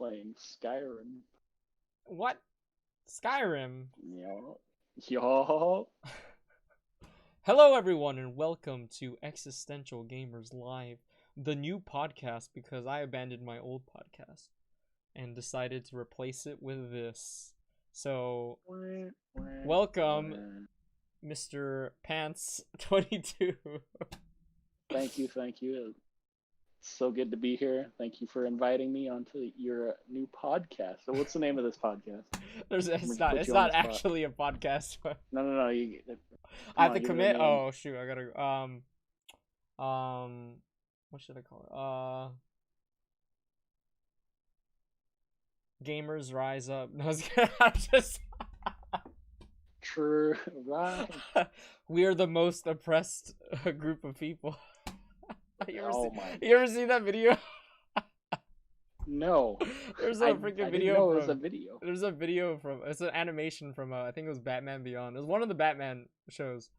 playing Skyrim. What? Skyrim? Yo. Hello everyone and welcome to Existential Gamers Live, the new podcast because I abandoned my old podcast and decided to replace it with this. So, welcome Mr. Pants 22. Thank you. It's so good to be here. Thank you for inviting me onto your new podcast. So what's the name of this podcast? It's not actually a podcast. No. I have to commit. Oh shoot, I gotta what should I call it? Gamers Rise Up. No, I'm just True, right. We are the most oppressed group of people. You ever seen that video? No. There's a freaking video. Know it was a video. There's a video from. It's an animation from. I think it was Batman Beyond. It was one of the Batman shows,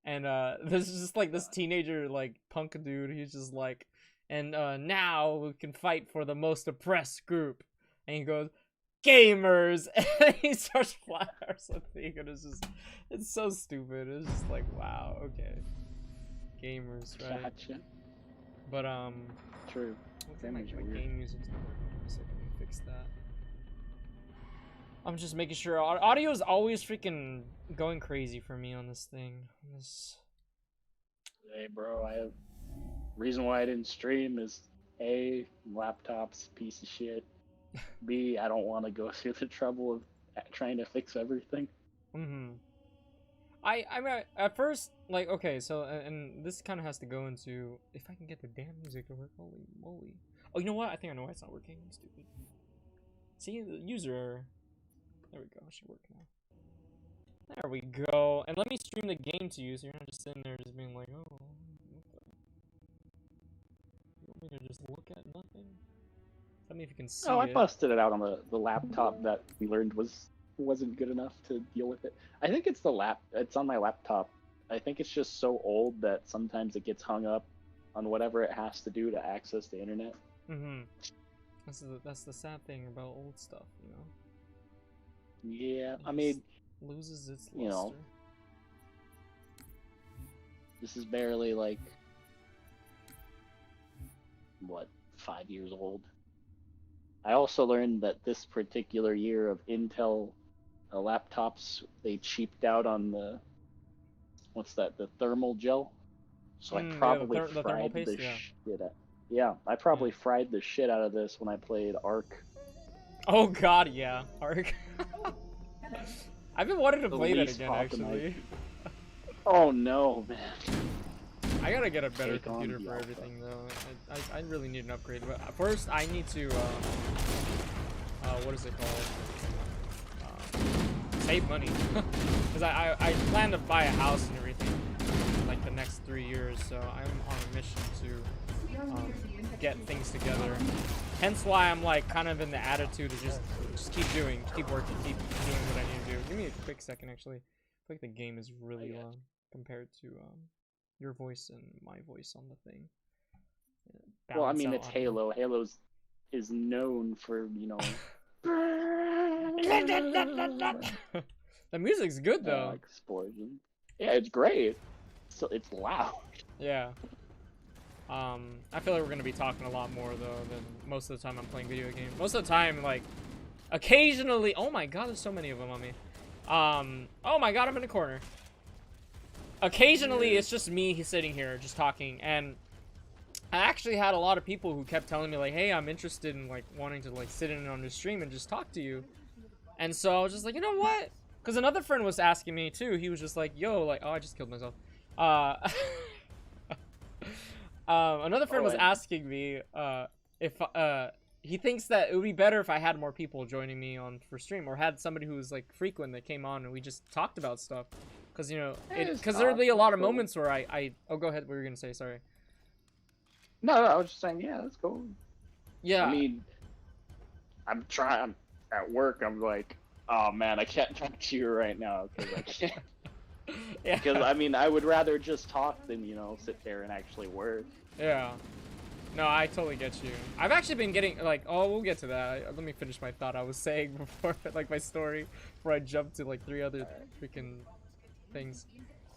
and this is just like this teenager like punk dude. He's just like, and now we can fight for the most oppressed group, and he goes, gamers, and he starts flying or something, and it's so stupid. It's just like, wow, okay, gamers, right? Gotcha. But true. My game music's not working, so let me fix that. I'm just making sure audio is always freaking going crazy for me on this thing. Hey, bro, I have reason why I didn't stream is A, laptop's a piece of shit. B, I don't want to go through the trouble of trying to fix everything. I mean, at first, like, okay, so, and this kind of has to go into, if I can get the damn music to work, holy moly. Oh, you know what? I think I know why it's not working. I'm stupid. See, the user error. There we go. It should work now. There we go. And let me stream the game to you, so you're not just sitting there just being like, oh, what the... You want me to just look at nothing? Tell me if you can see it. I busted it out on the laptop that we learned wasn't good enough to deal with it. I think it's it's on my laptop. I think it's just so old that sometimes it gets hung up on whatever it has to do to access the internet. That's the sad thing about old stuff, you know. Yeah, I mean, loses its luster. You know, this is barely like what, 5 years old. I also learned that this particular year of Intel laptops, they cheaped out on the the thermal gel. So I probably fried the shit out. Yeah, I probably fried the shit out of this when I played Ark. Oh god, yeah, Ark. I've been wanting to play that again, actually. Oh no, man. I gotta get a better computer for everything, though. I really need an upgrade. But first, I need to, what is it called? Save money. Because I plan to buy a house and everything, like, the next 3 years. So I'm on a mission to get things together. Hence why I'm, like, kind of in the attitude of just keep working, keep doing what I need to do. Give me a quick second, actually. I feel like the game is really loud compared to, your voice and my voice on the thing. Well, I mean, it's Halo. Halo is known for, you know... The music's good, though. Explosion. Yeah, it's great. So it's loud. Yeah. I feel like we're gonna be talking a lot more, though, than most of the time I'm playing video games. Most of the time, like, occasionally... Oh my god, there's so many of them on me. Oh my god, I'm in a corner. Occasionally, it's just me sitting here just talking, and I actually had a lot of people who kept telling me, like, hey, I'm interested in, like, wanting to, like, sit in on your stream and just talk to you. And so I was just like, you know what? Because another friend was asking me, too. He was just like, yo, like, oh, I just killed myself. Another friend was asking me if he thinks that it would be better if I had more people joining me for stream, or had somebody who was, like, frequent that came on and we just talked about stuff. Because, you know, because there'd be a lot of moments where oh, go ahead, what were you going to say? Sorry. No, I was just saying, yeah, that's cool. Yeah. I mean, I'm at work, I'm like, oh man, I can't talk to you right now, because I can't. Yeah. Because, I mean, I would rather just talk than, you know, sit there and actually work. Yeah. No, I totally get you. I've actually been getting like, oh, we'll get to that. Let me finish my thought I was saying before, like my story, before I jumped to like 3 other freaking things.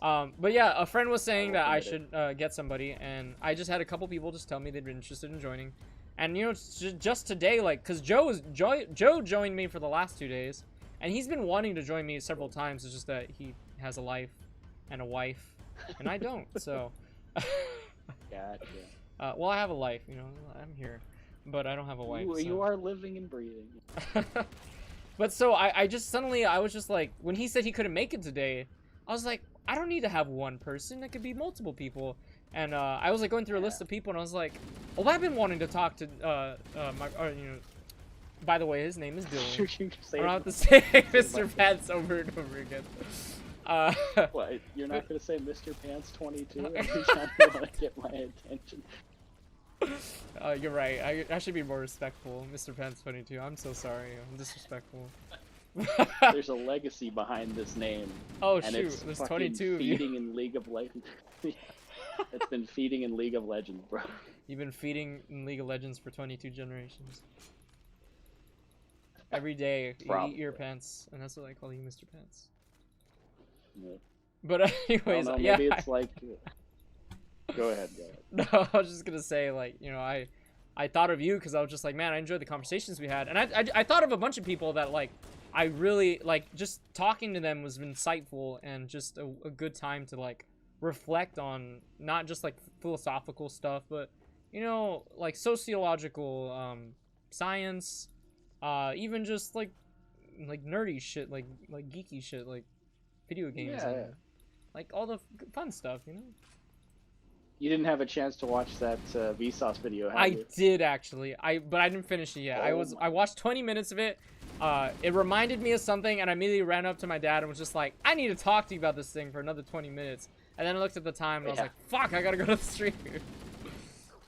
But yeah, a friend was saying that I should get somebody, and I just had a couple people just tell me they'd been interested in joining. And you know, just today, like, cause Joe joined me for the last 2 days, and he's been wanting to join me several times. It's just that he has a life and a wife, and I don't. So. Gotcha. Well, I have a life, you know. I'm here, but I don't have a wife. So. You are living and breathing. But so I just suddenly I was just like, when he said he couldn't make it today, I was like, I don't need to have one person. It could be multiple people. And I was like going through a list of people, and I was like, well, I've been wanting to talk to you know. By the way, his name is Dylan. I don't have to say Mr. Pants over and over again. What? You're not gonna say Mr. Pants 22 every time you want to get my attention? You're right. I should be more respectful, Mr. Pants 22. I'm so sorry. I'm disrespectful. There's a legacy behind this name. Oh and shoot! It's There's fucking 22 of feeding you. in League of Legends. It's been feeding in League of Legends, bro. You've been feeding in League of Legends for 22 generations. Every day you eat your pants, and that's what I call you, Mr. Pants. Yeah. But anyways, know, yeah. Maybe it's like. Go ahead. No, I was just gonna say, like, you know, I thought of you because I was just like, man, I enjoyed the conversations we had, and I thought of a bunch of people that like I really like. Just talking to them was insightful and just a good time to like reflect on not just like philosophical stuff, but you know, like sociological, science, even just like nerdy shit, like geeky shit, like video games, Yeah. and, like all the fun stuff, you know. You didn't have a chance to watch that Vsauce video, have you? I did actually. But I didn't finish it yet. I watched 20 minutes of it. It reminded me of something, and I immediately ran up to my dad and was just like, I need to talk to you about this thing for another 20 minutes. And then I looked at the time and I was like, fuck, I gotta go to the stream.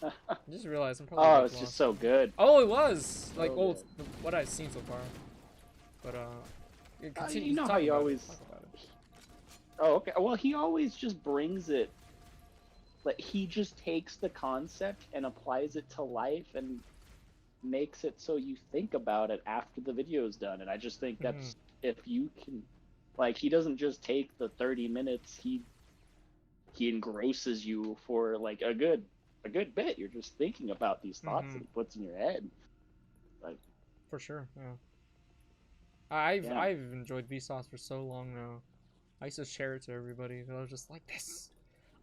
I just realized I'm probably. Oh, it's just so good. Oh, it was like So what I've seen so far. But continue. You know how you always. Oh, okay. Well, he always just brings it. Like, he just takes the concept and applies it to life and makes it so you think about it after the video's done. And I just think that's if you can, like, he doesn't just take the 30 minutes. He engrosses you for like a good bit. You're just thinking about these thoughts that he puts in your head. Like, for sure, yeah. I've enjoyed Vsauce for so long now. I used to share it to everybody. I was just like, this.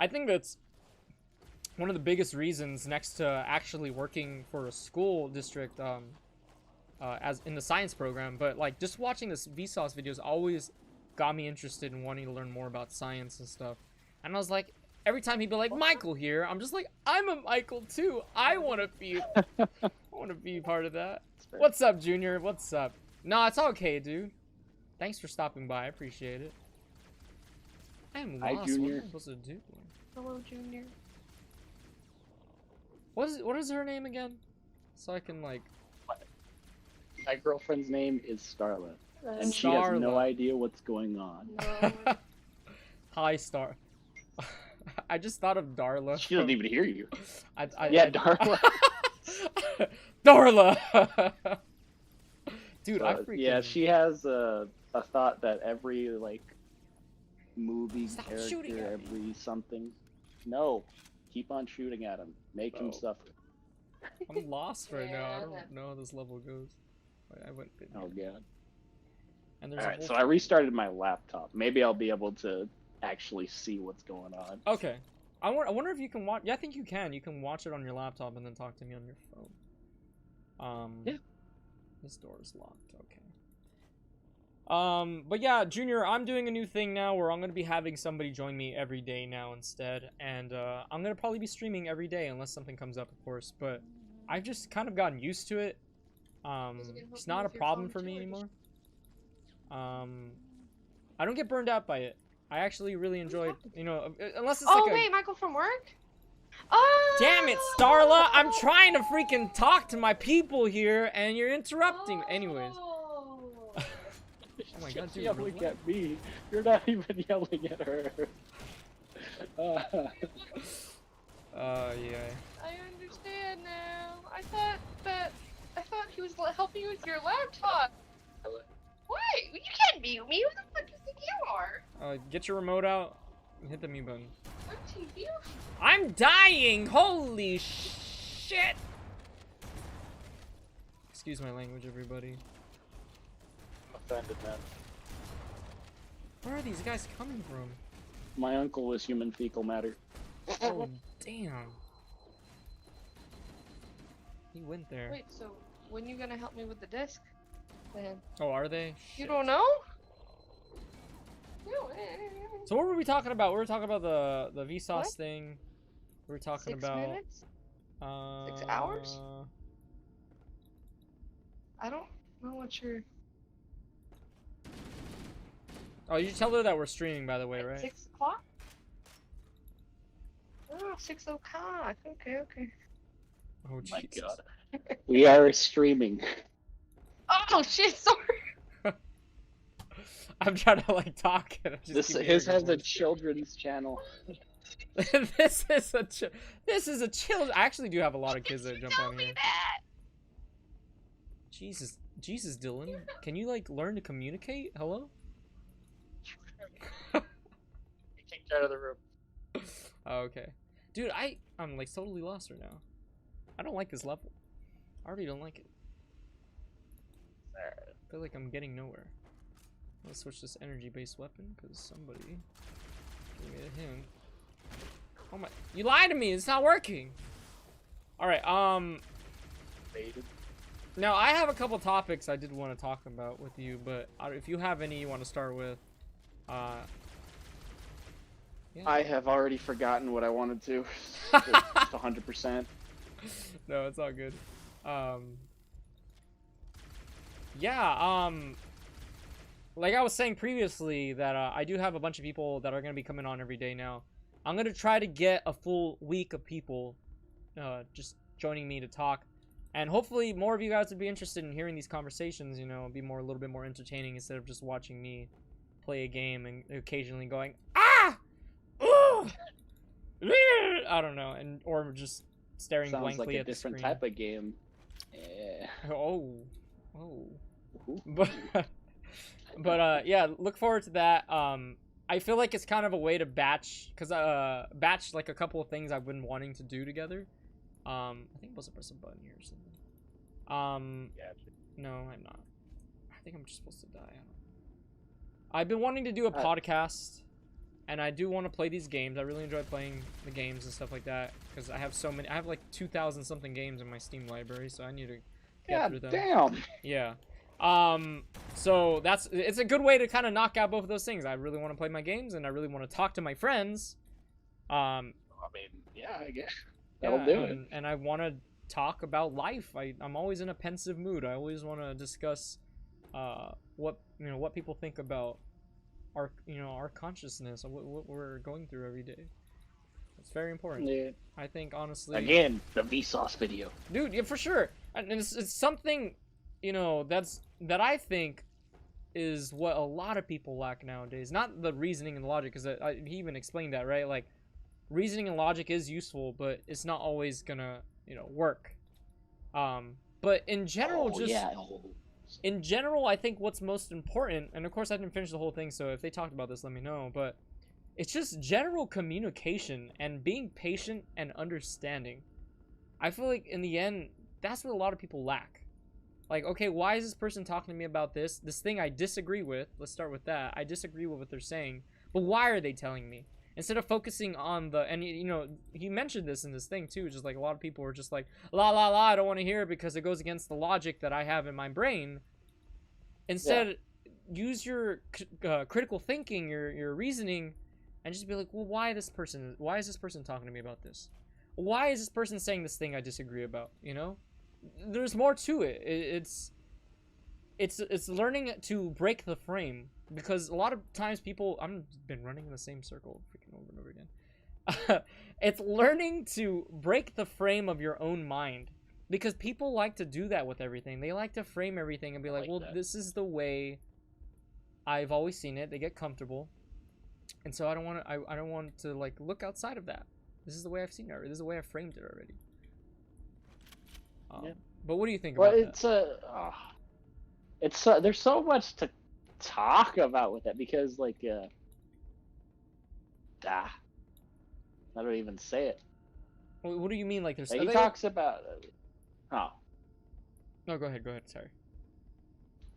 I think that's one of the biggest reasons, next to actually working for a school district, as in the science program, but like just watching this Vsauce videos always got me interested in wanting to learn more about science and stuff. And I was like, every time he'd be like, Michael here, I'm just like, I'm a Michael too. I want to be part of that. What's up, Junior? What's up? No, it's okay, dude. Thanks for stopping by. I appreciate it. I am lost. What am I supposed to do? Hello, Junior. What is her name again? So I can like. my girlfriend's name is Starla, and she Starla. has no idea what's going on. No. Hi, Star. I just thought of Darla. She doesn't even hear you. Yeah, Darla. Darla. Dude, I freaking. Yeah, she has a thought that every like movie Stop character, shooting at me. every something. No, keep on shooting at him. Make him suffer. I'm lost right now. I Yeah. don't know how this level goes. I went. Oh god. And there's All right, so I restarted my laptop. Maybe I'll be able to actually see what's going on. Okay. I wonder if you can watch. Yeah, I think you can. You can watch it on your laptop and then talk to me on your phone. Yeah. This door is locked. Okay. But yeah, Junior, I'm doing a new thing now where I'm gonna be having somebody join me every day now instead, and I'm gonna probably be streaming every day unless something comes up, of course. But I've just kind of gotten used to it. It's not a problem for me anymore. I don't get burned out by it. I actually really enjoy it, you know, unless it's Oh, like wait, Michael from work? Oh! Damn it, Starla! I'm trying to freaking talk to my people here, and you're interrupting. Anyways. Oh. Oh my god, dude. Yelling at me. You're not even yelling at her. Yeah. I understand now. I thought he was helping you with your laptop. What? You can't mute me. Who the fuck do you think you are? Get your remote out and hit the mute button. I'm TV. I'm dying! Holy shit! Excuse my language, everybody. I'm offended, man. Where are these guys coming from? My uncle was human fecal matter. Oh, damn. He went there. Wait, so when you gonna help me with the disc? Then Oh, are they? you Shit. don't know? No. So what were we talking about? We were talking about the Vsauce What? thing. We were talking 6 about minutes? 6 hours? I don't know what you're. Oh, you tell her that we're streaming, by the way, right? 6 o'clock? Oh, 6 o'clock. Okay, okay. Oh, My Jesus. God. We are streaming. Oh shit! Sorry. I'm trying to like talk. And I just keep His hearing has your a children's channel. voice. This is a chill. I actually do have a lot of kids that jump Tell on me here. that. Jesus, Dylan, can you like learn to communicate? Hello? He kicked out of the room. Oh, okay, dude, I'm like totally lost right now. I don't like this level. I already don't like it. I feel like I'm getting nowhere. Let's switch this energy-based weapon because somebody gave me a hint. Oh my! You lied to me. It's not working. All right. Faded. Now I have a couple topics I did want to talk about with you, but if you have any you want to start with, yeah. I have already forgotten what I wanted to. Just 100%. No, it's all good. Yeah, like I was saying previously that I do have a bunch of people that are going to be coming on every day now. I'm going to try to get a full week of people just joining me to talk. And hopefully more of you guys would be interested in hearing these conversations, you know, be a little bit more entertaining instead of just watching me play a game and occasionally going, ah! Ooh! I don't know, or just staring Sounds blankly like a at the different screen. type of game. Yeah. Oh. Ooh. But yeah, look forward to that. I feel like it's kind of a way to batch like a couple of things I've been wanting to do together. I think I'm supposed to press a button here or something. Gotcha. No, I'm not. I think I'm just supposed to die. I don't know. I've been wanting to do a podcast, and I do want to play these games. I really enjoy playing the games and stuff like that because I have so many. I have like 2,000 something games in my Steam library, so I need to get through them. Damn. Yeah. So it's a good way to kind of knock out both of those things. I really want to play my games, and I really want to talk to my friends. I mean, yeah, I guess. Yeah, That'll do it. and I want to talk about life. I'm always in a pensive mood. I always want to discuss what people think about our consciousness and what we're going through every day. It's very important. Yeah. I think honestly. Again, the Vsauce video. Dude, yeah, for sure. And it's something, that I think is what a lot of people lack nowadays. Not the reasoning and logic, because he even explained that, right? Like, reasoning and logic is useful, but it's not always gonna, work. But in general, in general, I think what's most important, and of course I didn't finish the whole thing, so if they talked about this, let me know, but it's just general communication and being patient and understanding. I feel like in the end, that's what a lot of people lack. Like, okay, why is this person talking to me about this thing I disagree with? Let's start with that. I disagree with what they're saying, but why are they telling me? Instead of focusing on he mentioned this in this thing too, just like a lot of people are just like, la la la, I don't want to hear it because it goes against the logic that I have in my brain. Instead, use your critical thinking, your reasoning, and just be like, well, why is this person talking to me about this? Why is this person saying this thing I disagree about? There's more to it. It's learning to break the frame, because a lot of times I've been running in the same circle freaking over and over again. It's learning to break the frame of your own mind, because people like to do that with everything. They like to frame everything and be like, well, this is the way I've always seen it. They get comfortable, and so I don't want to like look outside of that. This is the way I've seen it already. This is the way I've framed it already. Yeah. But what do you think Well, about that? there's so much to talk about with that because like I don't even say it. What do you mean? Like there's? Like, he talks about. Oh. No, go ahead. Go ahead. Sorry.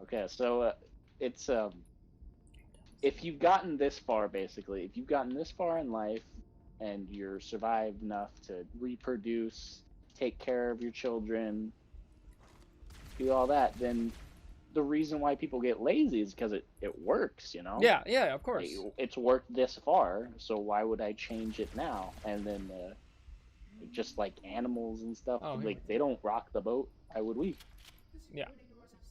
Okay, so it's if you've gotten this far, basically, if you've gotten this far in life and you're survived enough to reproduce, take care of your children, do all that, then the reason why people get lazy is because it works, you know? Yeah, yeah, of course. It's worked this far, so why would I change it now? And then just like animals and stuff, like they don't rock the boat. Why would we? Yeah.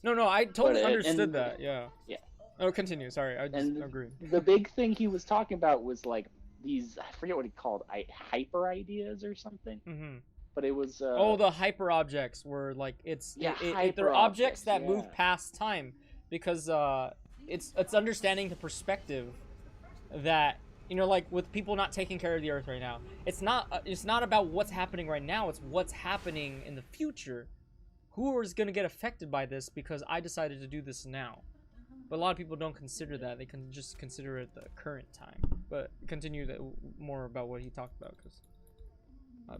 No, I totally understood that. Yeah. Yeah. Oh, continue. Sorry, I just agree. The big thing he was talking about was like these, I forget what he called, hyper ideas or something. Mm-hmm. But it was the hyper objects were like they're objects that move past time because it's understanding the perspective that, you know, like with people not taking care of the earth right now. It's not about what's happening right now. It's what's happening in the future. Who is going to get affected by this because I decided to do this now? But a lot of people don't consider that. They can just consider it the current time. But continue more about what he talked about, because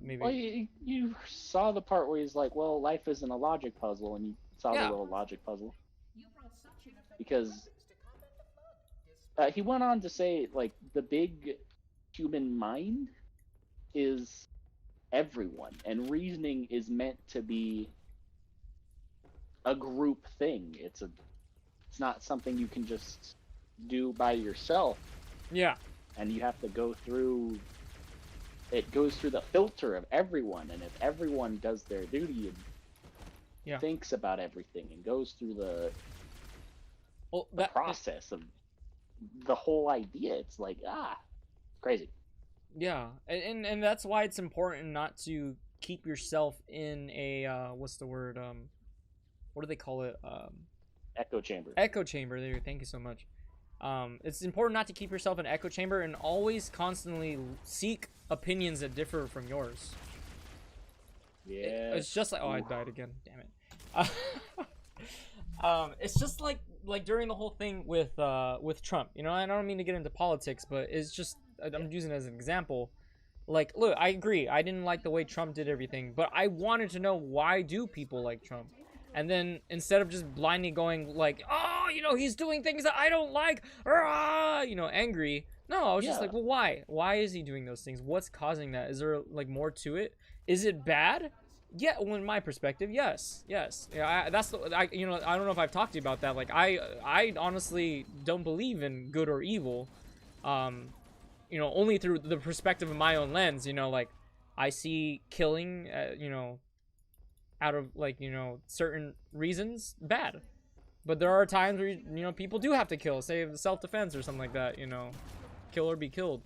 maybe. Well, you saw the part where he's like, "Well, life isn't a logic puzzle," and you saw the little logic puzzle. Because he went on to say, like, the big human mind is everyone, and reasoning is meant to be a group thing. It's not something you can just do by yourself. Yeah. And you have to go through. It goes through the filter of everyone, and if everyone does their duty and thinks about everything and goes through the process of the whole idea, it's like crazy. Yeah, and that's why it's important not to keep yourself in a what's the word, what do they call it, echo chamber. Echo chamber. There, thank you so much. It's important not to keep yourself in an echo chamber and always constantly seek opinions that differ from yours. Yeah. It's just like, I died again. Damn it. It's just like during the whole thing with Trump. You know, I don't mean to get into politics, but it's just, I'm using it as an example. Like, look, I agree. I didn't like the way Trump did everything, but I wanted to know, why do people like Trump? And then instead of just blindly going like, oh, you know, he's doing things that I don't like, you know, angry. No, I was just like, well, why? Why is he doing those things? What's causing that? Is there like more to it? Is it bad? Yeah, well, in my perspective, yes. Yeah, I don't know if I've talked to you about that. Like, I honestly don't believe in good or evil. You know, only through the perspective of my own lens. You know, like, I see killing, you know, out of, like, you know, certain reasons, bad. But there are times where, you know, people do have to kill, say self-defense or something like that, you know, kill or be killed.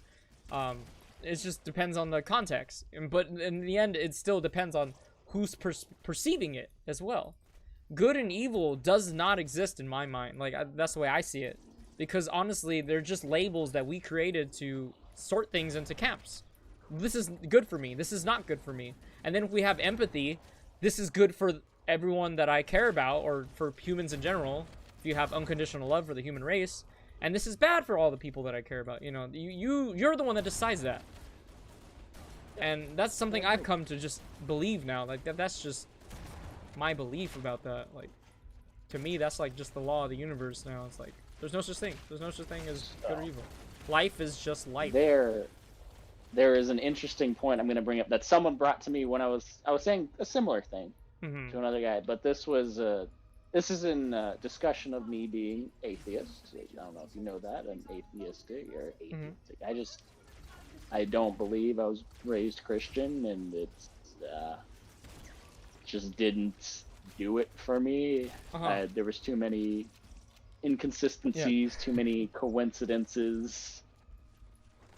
It just depends on the context. But in the end, it still depends on who's perceiving it as well. Good and evil does not exist in my mind. Like, that's the way I see it. Because honestly, they're just labels that we created to sort things into camps. This is good for me. This is not good for me. And then if we have empathy, this is good for everyone that I care about, or for humans in general. If you have unconditional love for the human race, and this is bad for all the people that I care about. You know, you're the one that decides that. And that's something I've come to just believe now. Like, that's just my belief about that. Like, to me, that's like just the law of the universe now. It's like, there's no such thing. There's no such thing as good or evil. Life is just life. There is an interesting point I'm going to bring up that someone brought to me when I was saying a similar thing to another guy, but this is in discussion of me being atheist. I don't know if you know that, I'm atheistic or atheistic. I don't believe. I was raised Christian, and it's just didn't do it for me. There was too many inconsistencies, too many coincidences.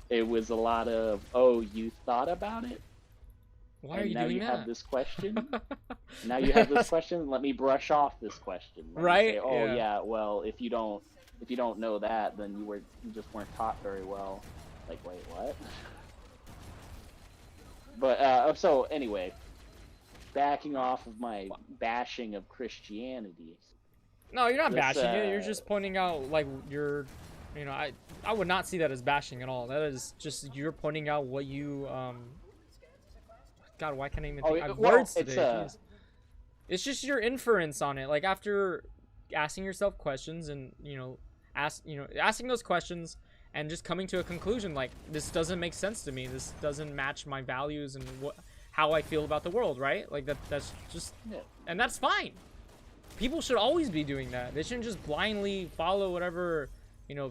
It was a lot of, oh, you thought about it? Why are you doing that? Now you have this question. Now you have this question. Let me brush off this question. Right? Say, oh yeah. Well, if you don't know that, then you just weren't taught very well. Like, wait, what? But so anyway, backing off of my bashing of Christianity. No, you're not bashing it. You're just pointing out, like, you know, I would not see that as bashing at all. That is just you're pointing out what you God, why can't I even think of words today? It's just your inference on it. Like, after asking yourself questions and asking those questions and just coming to a conclusion, like, this doesn't make sense to me. This doesn't match my values and how I feel about the world, right? Like, that's just, and that's fine. People should always be doing that. They shouldn't just blindly follow whatever,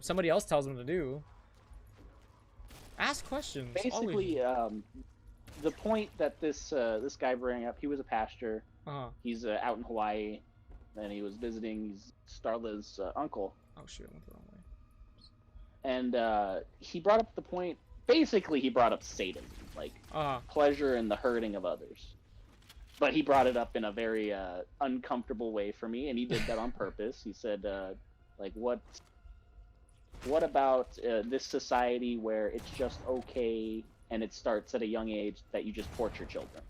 somebody else tells them to do. Ask questions. Basically, the point that this guy brought up, he was a pastor. He's out in Hawaii, and he was visiting Starla's uncle. Oh shit, I went the wrong way. And he brought up the point. Basically, he brought up Satan, like pleasure in the hurting of others. But he brought it up in a very uncomfortable way for me, and he did that on purpose. He said, like, what about this society where it's just okay, and it starts at a young age that you just torture children?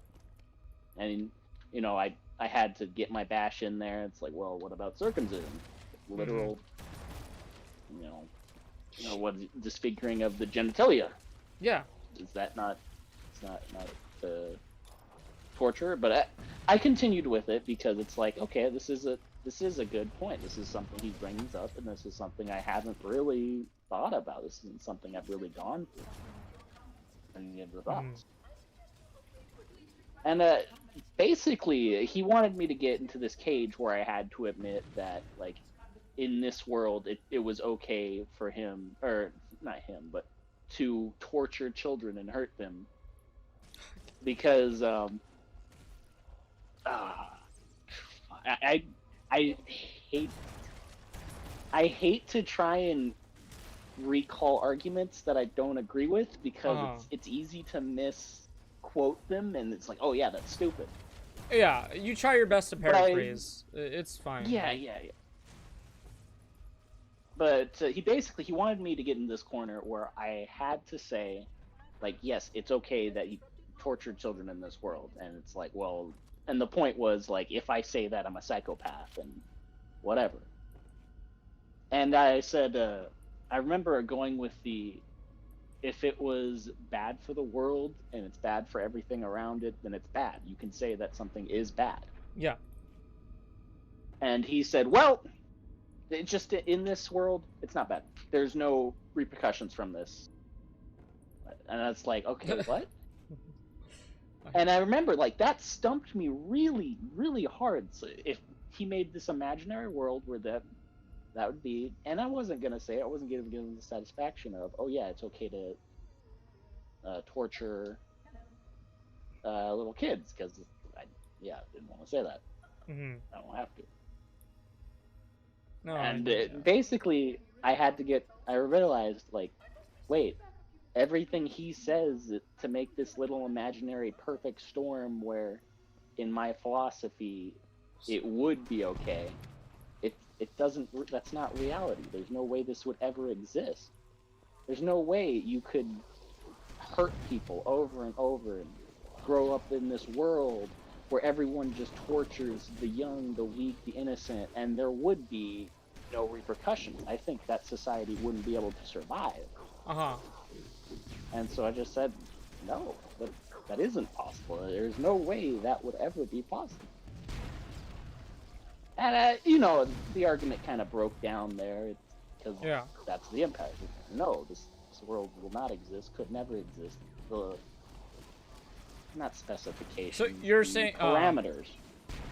And, I had to get my bash in there. It's like, well, what about circumcision? Literal, what disfiguring of the genitalia? Yeah. Is that not? It's not torture. But I continued with it because it's like, okay, this is a good point. This is something he brings up, and this is something I haven't really thought about. This isn't something I've really gone through. Any of the thoughts. And basically, he wanted me to get into this cage where I had to admit that, like, in this world, it was okay for him, or not him, but to torture children and hurt them, because I hate to try and recall arguments that I don't agree with, because it's easy to misquote them, and it's like, oh yeah, that's stupid. Yeah, you try your best to paraphrase. It's fine. Yeah. But he wanted me to get in this corner where I had to say, like, yes, it's okay that you torture children in this world. And it's like, well, and the point was, like, if I say that, I'm a psychopath and whatever. And I said, I remember going with if it was bad for the world and it's bad for everything around it, then it's bad. You can say that something is bad. Yeah. And he said, well, it's just in this world, it's not bad. There's no repercussions from this. And that's like, okay, what? And I remember, like, that stumped me really, really hard. So if he made this imaginary world where that would be, and I wasn't going to say it, I wasn't going to give him the satisfaction of, oh yeah, it's okay to torture little kids, because I didn't want to say that. Mm-hmm. I don't have to. No, and basically, I realized, like, wait, everything he says to make this little imaginary perfect storm where, in my philosophy, it would be okay, it doesn't, that's not reality. There's no way this would ever exist. There's no way you could hurt people over and over and grow up in this world where everyone just tortures the young, the weak, the innocent, and there would be no repercussions. I think that society wouldn't be able to survive. And so I just said, no, that isn't possible. There's no way that would ever be possible. And, the argument kind of broke down there, because that's the impact. No, this world will not exist, could never exist. Not specifications. So you're saying parameters.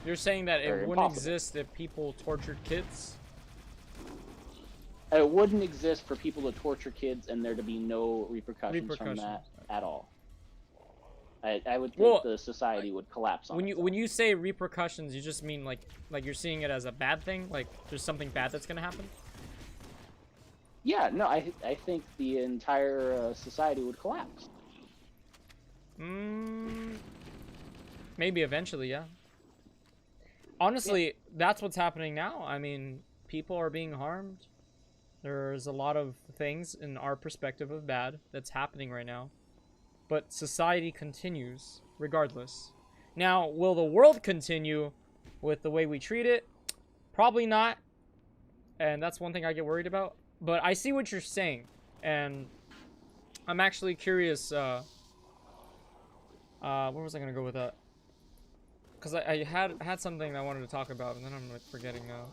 You're saying that it wouldn't exist if people tortured kids? It wouldn't exist for people to torture kids and there to be no repercussions from that at all. I would think the society would collapse on itself. When you say repercussions, you just mean like you're seeing it as a bad thing? Like there's something bad that's gonna happen? Yeah, no, I think the entire society would collapse. Maybe eventually, yeah. Honestly, that's what's happening now. I mean, people are being harmed. There's a lot of things in our perspective of bad that's happening right now. but society continues regardless. Now, will the world continue with the way we treat it? Probably not. And that's one thing I get worried about. But I see what you're saying. And I'm actually curious. Where was I going to go with that? Because I had something I wanted to talk about, and then I'm like forgetting now.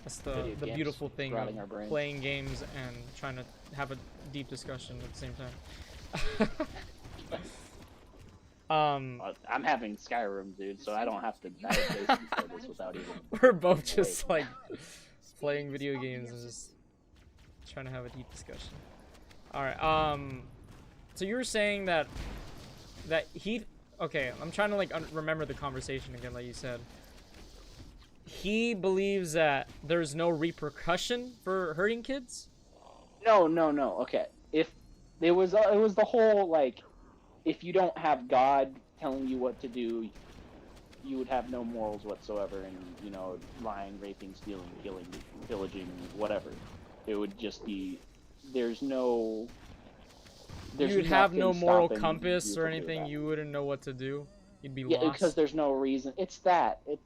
That's the beautiful thing of playing games and trying to have a deep discussion at the same time. I'm having Skyrim, dude, so I don't have to navigate through this without even. We're both just like playing video games and just trying to have a deep discussion. All right. So you were saying that he. Okay, I'm trying to like remember the conversation again, like you said. He believes that there's no repercussion for hurting kids? No. Okay. If it was the whole like, if you don't have God telling you what to do, you would have no morals whatsoever, and you know, lying, raping, stealing, killing, pillaging, whatever. It would just be you'd have no moral compass or anything. You wouldn't know what to do. You'd be lost. Because there's no reason. It's the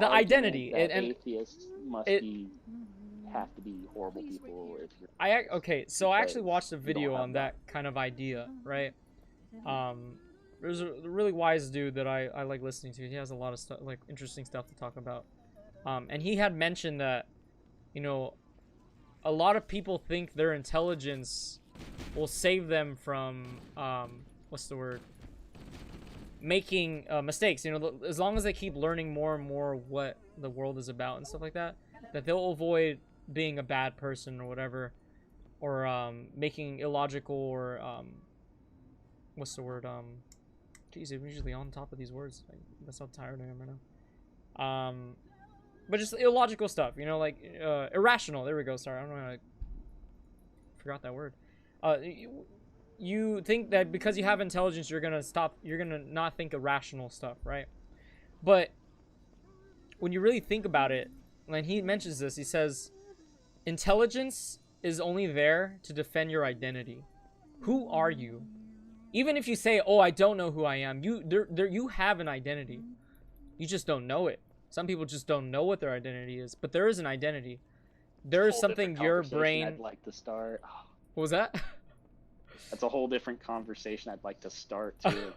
identity. And atheists have to be horrible people. So I actually watched a video on that kind of idea, right? There's a really wise dude that I like listening to. He has a lot of stuff, like interesting stuff to talk about. And he had mentioned that, you know, a lot of people think their intelligence will save them from making mistakes. You know, as long as they keep learning more and more what the world is about and stuff like that, that they'll avoid being a bad person or whatever, or making illogical or geez, I'm usually on top of these words. That's how tired I am right now. But just illogical stuff, you know, like irrational. There we go. Sorry, I don't know how I forgot that word. You think that because you have intelligence, you're gonna not think irrational stuff, right? But when you really think about it, when he mentions this, he says, intelligence is only there to defend your identity. Who are you? Even if you say, oh, I don't know who I am, you have an identity. You just don't know it. Some people just don't know what their identity is, but there is an identity. There is something your brain... I'd like to start. What was that? That's a whole different conversation I'd like to start too.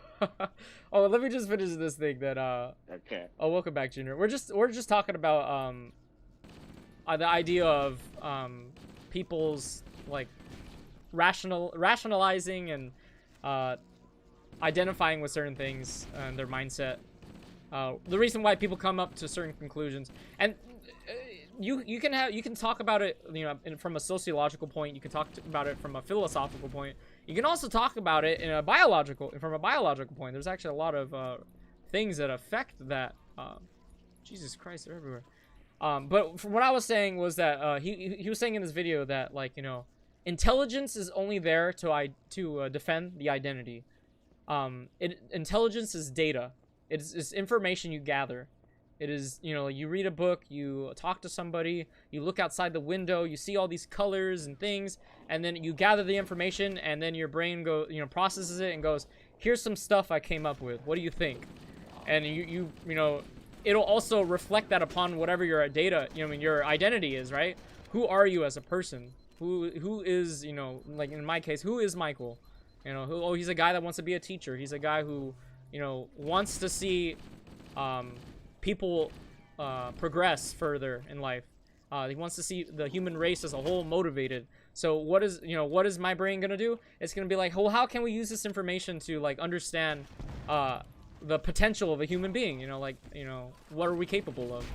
Oh, let me just finish this thing that Okay. Oh, welcome back, Junior. We're just talking about the idea of people's like rationalizing and identifying with certain things and their mindset. The reason why people come up to certain conclusions, and you can talk about it, you know, from a sociological point. You can talk about it from a philosophical point. You can also talk about it from a biological point. There's actually a lot of things that affect that. Jesus Christ, they're everywhere. But from what I was saying was that he was saying in this video that, like, you know, intelligence is only there to defend the identity. Intelligence is data. It's information you gather. It is, you know, you read a book, you talk to somebody, you look outside the window, you see all these colors and things, and then you gather the information, and then your brain processes it and goes, here's some stuff I came up with. What do you think? And you know, it'll also reflect that upon whatever your data, you know, I mean, your identity is, right? Who are you as a person? Who is, you know, like in my case, who is Michael? You know, he's a guy that wants to be a teacher. He's a guy who, you know, wants to see people progress further in life. He wants to see the human race as a whole motivated. So what is my brain gonna do? It's gonna be like, well, how can we use this information to like understand the potential of a human being? You know, like, you know, what are we capable of?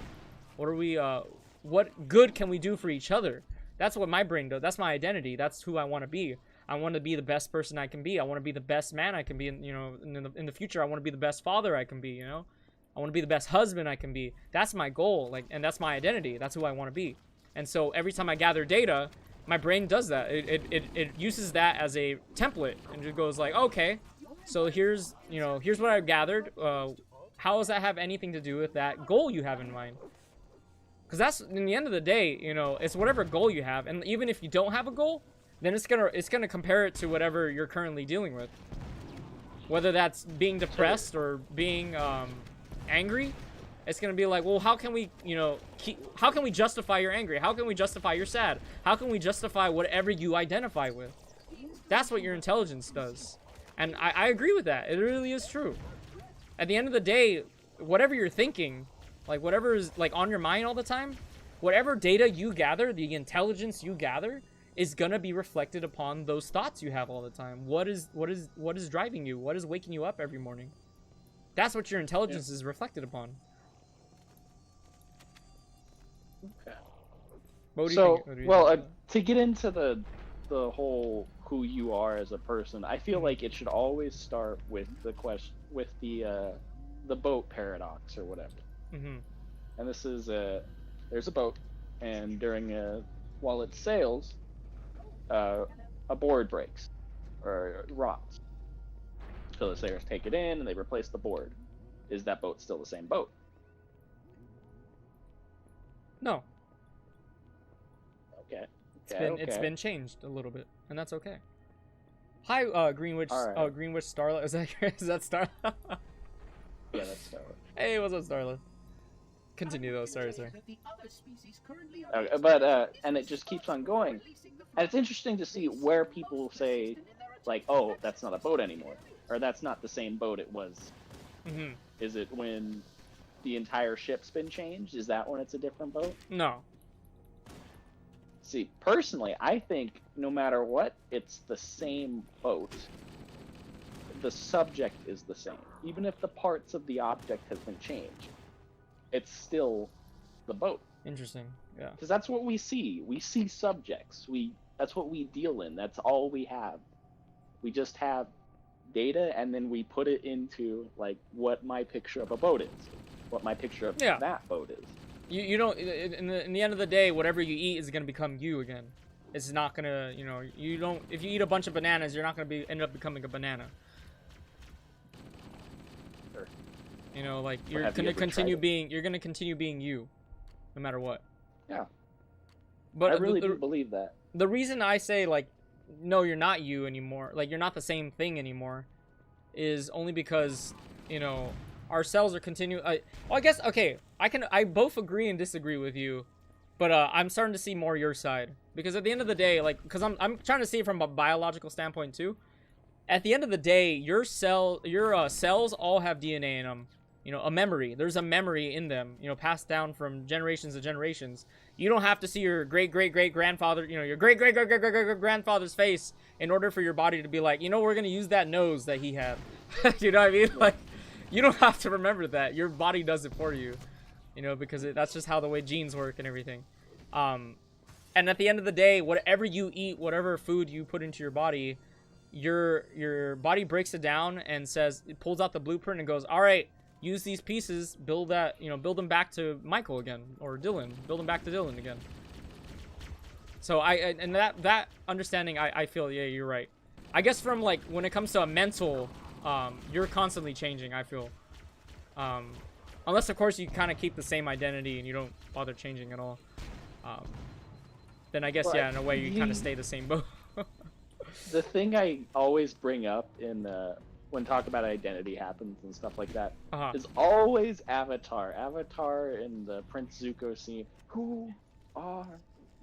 What good can we do for each other? That's what my brain does. That's my identity. That's who I want to be. I want to be the best person I can be. I want to be the best man I can be. And, you know, in the future, I want to be the best father I can be. You know, I want to be the best husband I can be. That's my goal. Like, and that's my identity. That's who I want to be. And so every time I gather data, my brain does that. It uses that as a template and just goes like, okay, so here's what I've gathered. How does that have anything to do with that goal you have in mind? Because that's, in the end of the day, you know, it's whatever goal you have. And even if you don't have a goal, then it's gonna compare it to whatever you're currently dealing with. Whether that's being depressed or being angry, it's gonna be like, well, how can we, you know, how can we justify you're angry? How can we justify you're sad? How can we justify whatever you identify with? That's what your intelligence does. And I agree with that. It really is true. At the end of the day, whatever you're thinking, like whatever is like on your mind all the time, whatever data you gather, the intelligence you gather, is gonna be reflected upon those thoughts you have all the time. What is driving you? What is waking you up every morning? That's what your intelligence is reflected upon. Okay. What do you think? Well, to get into the whole who you are as a person, I feel like it should always start with the question, with the boat paradox or whatever. Mm-hmm. And this is there's a boat, and while it sails, a board breaks or rots. So the sailors take it in and they replace the board. Is that boat still the same boat? No. Okay. It's been changed a little bit, and that's okay. Hi, Greenwich. Right. Greenwich Starla. Is that Starla? Yeah, that's Starla. Hey, what's up, Starla? Continue though. Sorry. Okay, but and it just keeps on going, and it's interesting to see where people say, like, oh, that's not a boat anymore, or that's not the same boat it was. Mm-hmm. Is it when the entire ship's been changed? Is that when it's a different boat? No. See, personally, I think no matter what, it's the same boat. The subject is the same. Even if the parts of the object have been changed, it's still the boat. Interesting. Yeah. Because that's what we see. We see subjects. That's what we deal in. That's all we have. We just have data, and then we put it into, like, what my picture of a boat is. What my picture of that boat is. You don't, in the end of the day, whatever you eat is gonna become you again. It's not gonna, you know, you don't, if you eat a bunch of bananas, you're not gonna end up becoming a banana. Sure. You know, like, you're gonna continue being you, no matter what. Yeah. But I really do believe that. The reason I say, like, no, you're not you anymore, like, you're not the same thing anymore, is only because, you know, our cells are continuing. Well, I guess, okay, I both agree and disagree with you, but I'm starting to see more your side, because at the end of the day, like, because I'm trying to see it from a biological standpoint too. At the end of the day, your cells all have DNA in them. You know, a memory. There's a memory in them, you know, passed down from generations to generations. You don't have to see your great-great-great-grandfather, you know, your great-great-great-great-great-grandfather's face in order for your body to be like, you know, we're going to use that nose that he had. You know what I mean? Like, you don't have to remember that. Your body does it for you, you know, because that's just how the way genes work and everything. And at the end of the day, whatever you eat, whatever food you put into your body, your body breaks it down and says, it pulls out the blueprint and goes, all right, use these pieces, build them back to Michael again, or Dylan, build them back to Dylan again. So and that understanding, I feel, yeah, you're right. I guess from, like, when it comes to a mental, you're constantly changing, I feel. Unless, of course, you kind of keep the same identity and you don't bother changing at all. Then I guess, yeah, in a way, you kind of stay the same boat. The thing I always bring up in when talk about identity happens and stuff like that is always Avatar. Avatar in the Prince Zuko scene. Who are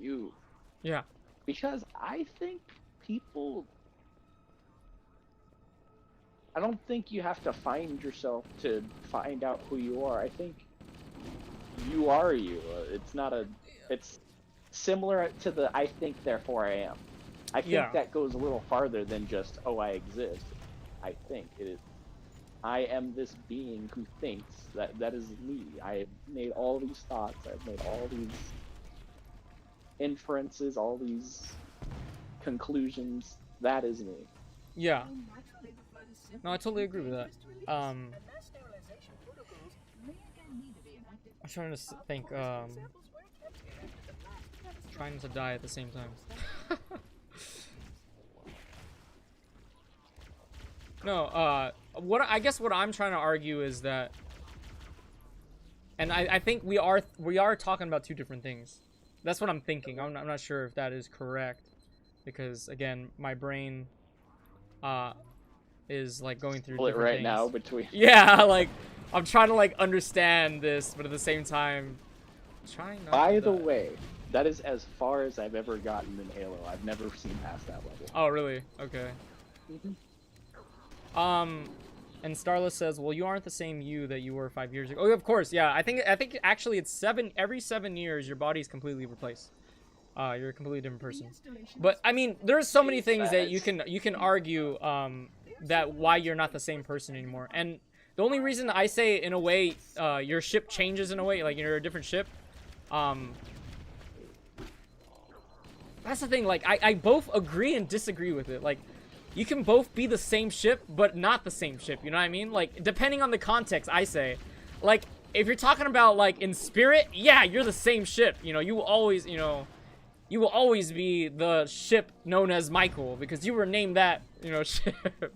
you? Yeah. Because I think people... I don't think you have to find yourself to find out who you are. I think you are you. It's similar to the I think, therefore I am. I think that goes a little farther than just, oh, I exist. I think it is. I am this being who thinks. That is me. I have made all these thoughts. I've made all these inferences, all these conclusions. That is me. Yeah. No, I totally agree with that. I'm trying to think, trying to die at the same time. No, I guess what I'm trying to argue is that, and I think we are talking about two different things. That's what I'm thinking. I'm not sure if that is correct. because again, my brain is like going through split different right things. now between. Yeah, like I'm trying to like understand this, but at the same time, trying not. By to the die. way, that is as far as I've ever gotten in Halo. I've never seen past that level. Oh, really? Okay. And Starless says, "Well, you aren't the same you that you were 5 years ago." Oh, of course, yeah. I think actually it's every 7 years your body's completely replaced. You're a completely different person. But I mean, there's so many things that you can argue that why you're not the same person anymore. And the only reason I say in a way your ship changes in a way, like you're a different ship. That's the thing. Like I both agree and disagree with it. Like you can both be the same ship, but not the same ship. You know what I mean? Like depending on the context, I say, like if you're talking about like in spirit, yeah, you're the same ship. You know, you will always, you will always be the ship known as Michael because you were named that, ship.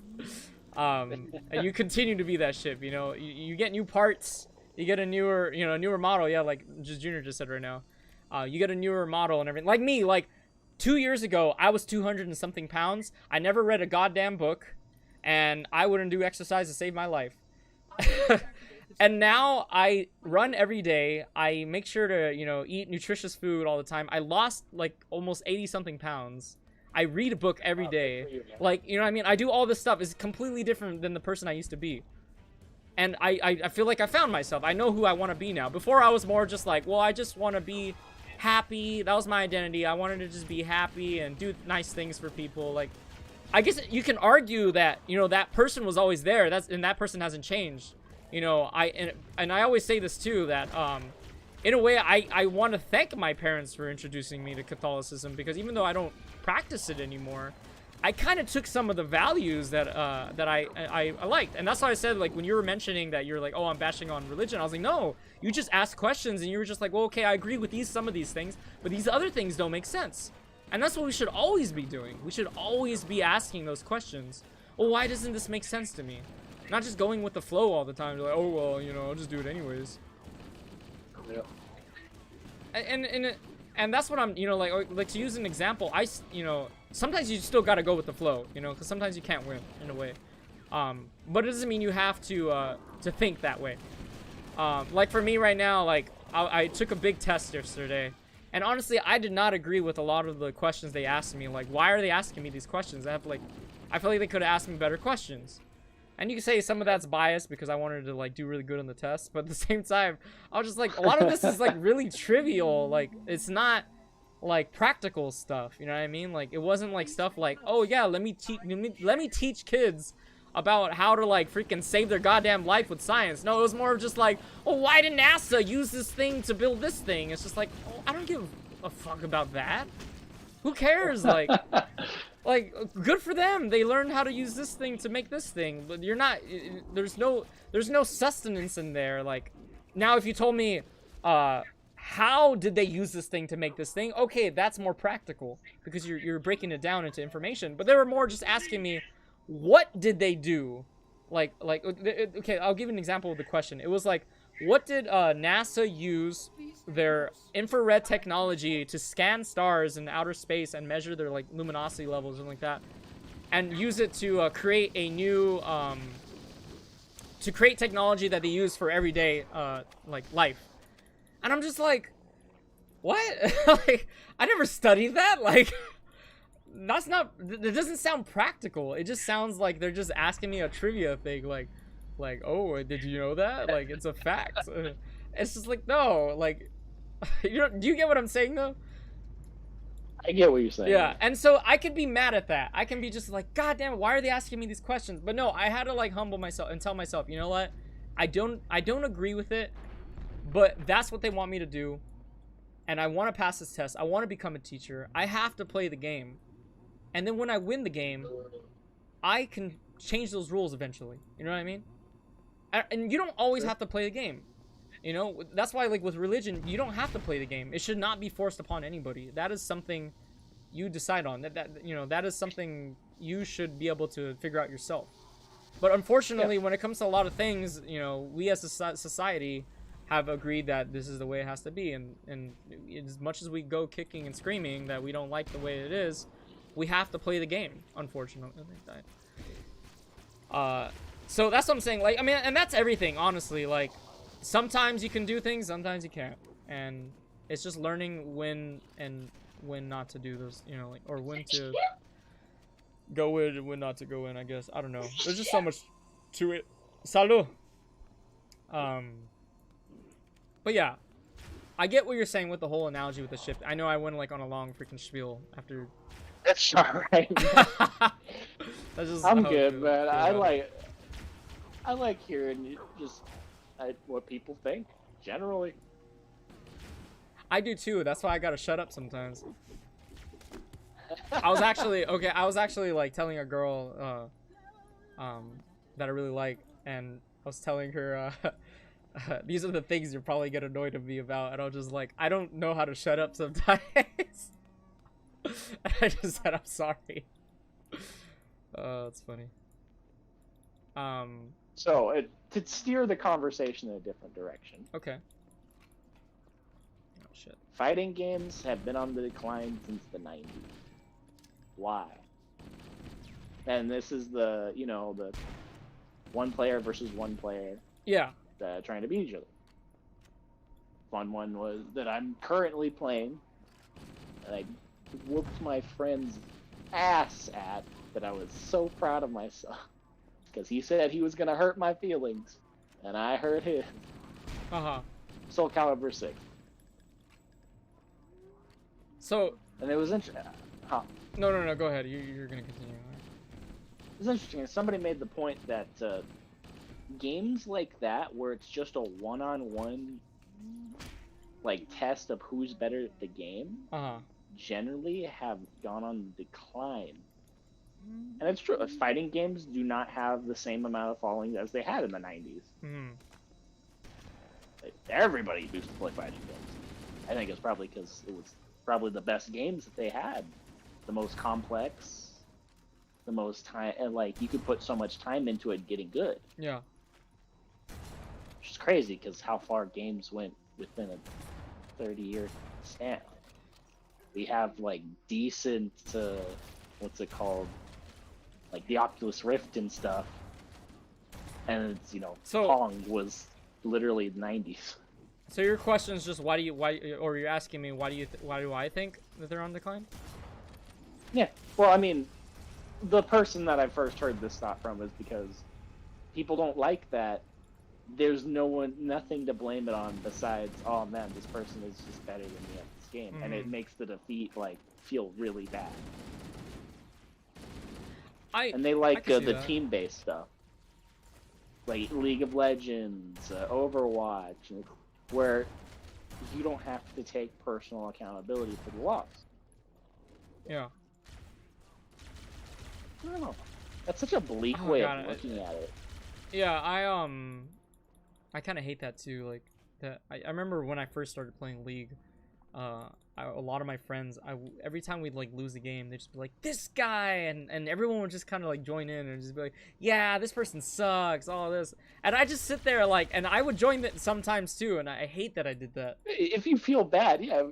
And you continue to be that ship. You know, you get new parts, you get a newer model. Yeah, like just Junior just said right now. You get a newer model and everything. Like me, like 2 years ago, I was 200 and something pounds. I never read a goddamn book, and I wouldn't do exercise to save my life. And now I run every day. I make sure to, eat nutritious food all the time. I lost like almost 80 something pounds. I read a book every day. Like, you know what I mean? I do all this stuff. It's completely different than the person I used to be. And I feel like I found myself. I know who I want to be now. Before I was more just like, well, I just want to be happy. That was my identity. I wanted to just be happy and do nice things for people. Like, I guess you can argue that, that person was always there. And that person hasn't changed. I always say this too, that in a way I want to thank my parents for introducing me to Catholicism, because even though I don't practice it anymore, I kind of took some of the values that I liked. And that's why I said, like, when you were mentioning that you're like, oh, I'm bashing on religion, I was like, no, you just asked questions and you were just like, well, okay, I agree with some of these things, but these other things don't make sense. And that's what we should always be doing. We should always be asking those questions. Well, why doesn't this make sense to me? Not just going with the flow all the time. You're like, oh, well, I'll just do it anyways. Yeah. And that's what I'm, like to use an example, sometimes you still got to go with the flow, because sometimes you can't win in a way. But it doesn't mean you have to think that way. Like for me right now, like I took a big test yesterday, and honestly, I did not agree with a lot of the questions they asked me. Like, why are they asking me these questions? I feel like they could have asked me better questions. And you can say some of that's biased because I wanted to like do really good on the test, but at the same time, I was just like, a lot of this is like really trivial. Like, it's not like practical stuff. You know what I mean? Like, it wasn't like stuff like, oh yeah, let me teach kids about how to like freaking save their goddamn life with science. No, it was more of just like, oh, why did NASA use this thing to build this thing? It's just like, oh, I don't give a fuck about that. Who cares? Like. Like, good for them. They learned how to use this thing to make this thing. But you're not, there's no sustenance in there. Like, now if you told me, how did they use this thing to make this thing? Okay, that's more practical because you're breaking it down into information. But they were more just asking me, what did they do? Like, okay, I'll give you an example of the question. It was like, what did NASA use their infrared technology to scan stars in outer space and measure their like luminosity levels and like that, and use it to create a new technology that they use for everyday like life? And I'm just like, what? Like, I never studied that. Like, that's not. It doesn't sound practical. It just sounds like they're just asking me a trivia thing. Like, oh, did you know that? Like, it's a fact. It's just like, no, like, do you get what I'm saying though? I get what you're saying. Yeah, and so I could be mad at that. I can be just like, God damn it, why are they asking me these questions? But no, I had to like humble myself and tell myself, you know what? I don't agree with it, but that's what they want me to do, and I want to pass this test. I want to become a teacher. I have to play the game, and then when I win the game, I can change those rules eventually. You know what I mean? And you don't always have to play the game. That's why, like, with religion, you don't have to play the game. It should not be forced upon anybody. That is something you decide on. That is something you should be able to figure out yourself. But unfortunately, when it comes to a lot of things, we as a society have agreed that this is the way it has to be. And as much as we go kicking and screaming that we don't like the way it is, we have to play the game, unfortunately. So that's what I'm saying. Like, I mean, and that's everything, honestly. Like, sometimes you can do things, sometimes you can't, and it's just learning when not to do those, you know, like, or when to go in and when not to go in. I guess I don't know. There's just so much to it. Salud. But yeah, I get what you're saying with the whole analogy with the shift. I know I went like on a long freaking spiel after. That's alright. I'm good, man. I like hearing just what people think generally. I do too. That's why I gotta shut up sometimes. I was actually like telling a girl that I really like, and I was telling her these are the things you're probably get annoyed of me about, and I was just like, I don't know how to shut up sometimes. And I just said I'm sorry. It's funny. So to steer the conversation in a different direction. Okay. Oh shit. Fighting games have been on the decline since the 90s. Why? And this is the, you know, the one player versus one player. Yeah. Trying to beat each other. Fun one was that I'm currently playing, and I whooped my friend's ass at, that I was so proud of myself. Because he said he was going to hurt my feelings, and I hurt his. Uh-huh. Soul Calibur 6. So... And it was interesting. Huh. No, go ahead. You're going to continue. It was interesting. Somebody made the point that games like that, where it's just a one-on-one like test of who's better at the game, generally have gone on decline. And it's true. Fighting games do not have the same amount of following as they had in the 90s. Everybody used to play fighting games. I think it's probably because it was probably the best games that they had. The most complex, the most time, and like you could put so much time into it getting good. Yeah. Which is crazy because how far games went within a 30-year span. We have like decent, what's it called? Like the Oculus Rift and stuff. And it's, you know, Pong was literally the 90s. So your question is just why, or you're asking me why do I think that they're on decline? Yeah. Well, I mean, the person that I first heard this thought from is because people don't like that. There's nothing to blame it on besides, oh man, this person is just better than me at this game, and it makes the defeat like feel really bad. And they like the team-based stuff, like League of Legends, Overwatch, where you don't have to take personal accountability for the loss. Yeah. I don't know. That's such a bleak way of looking at it. Yeah, I kind of hate that too. Like that. I remember when I first started playing League, a lot of my friends, every time we'd like lose a game, they'd just be like, "This guy," and everyone would just kind of like join in and just be like, "Yeah, this person sucks," all this, and I just sit there like, and I would join it sometimes too, and I hate that I did that. If you feel bad, yeah,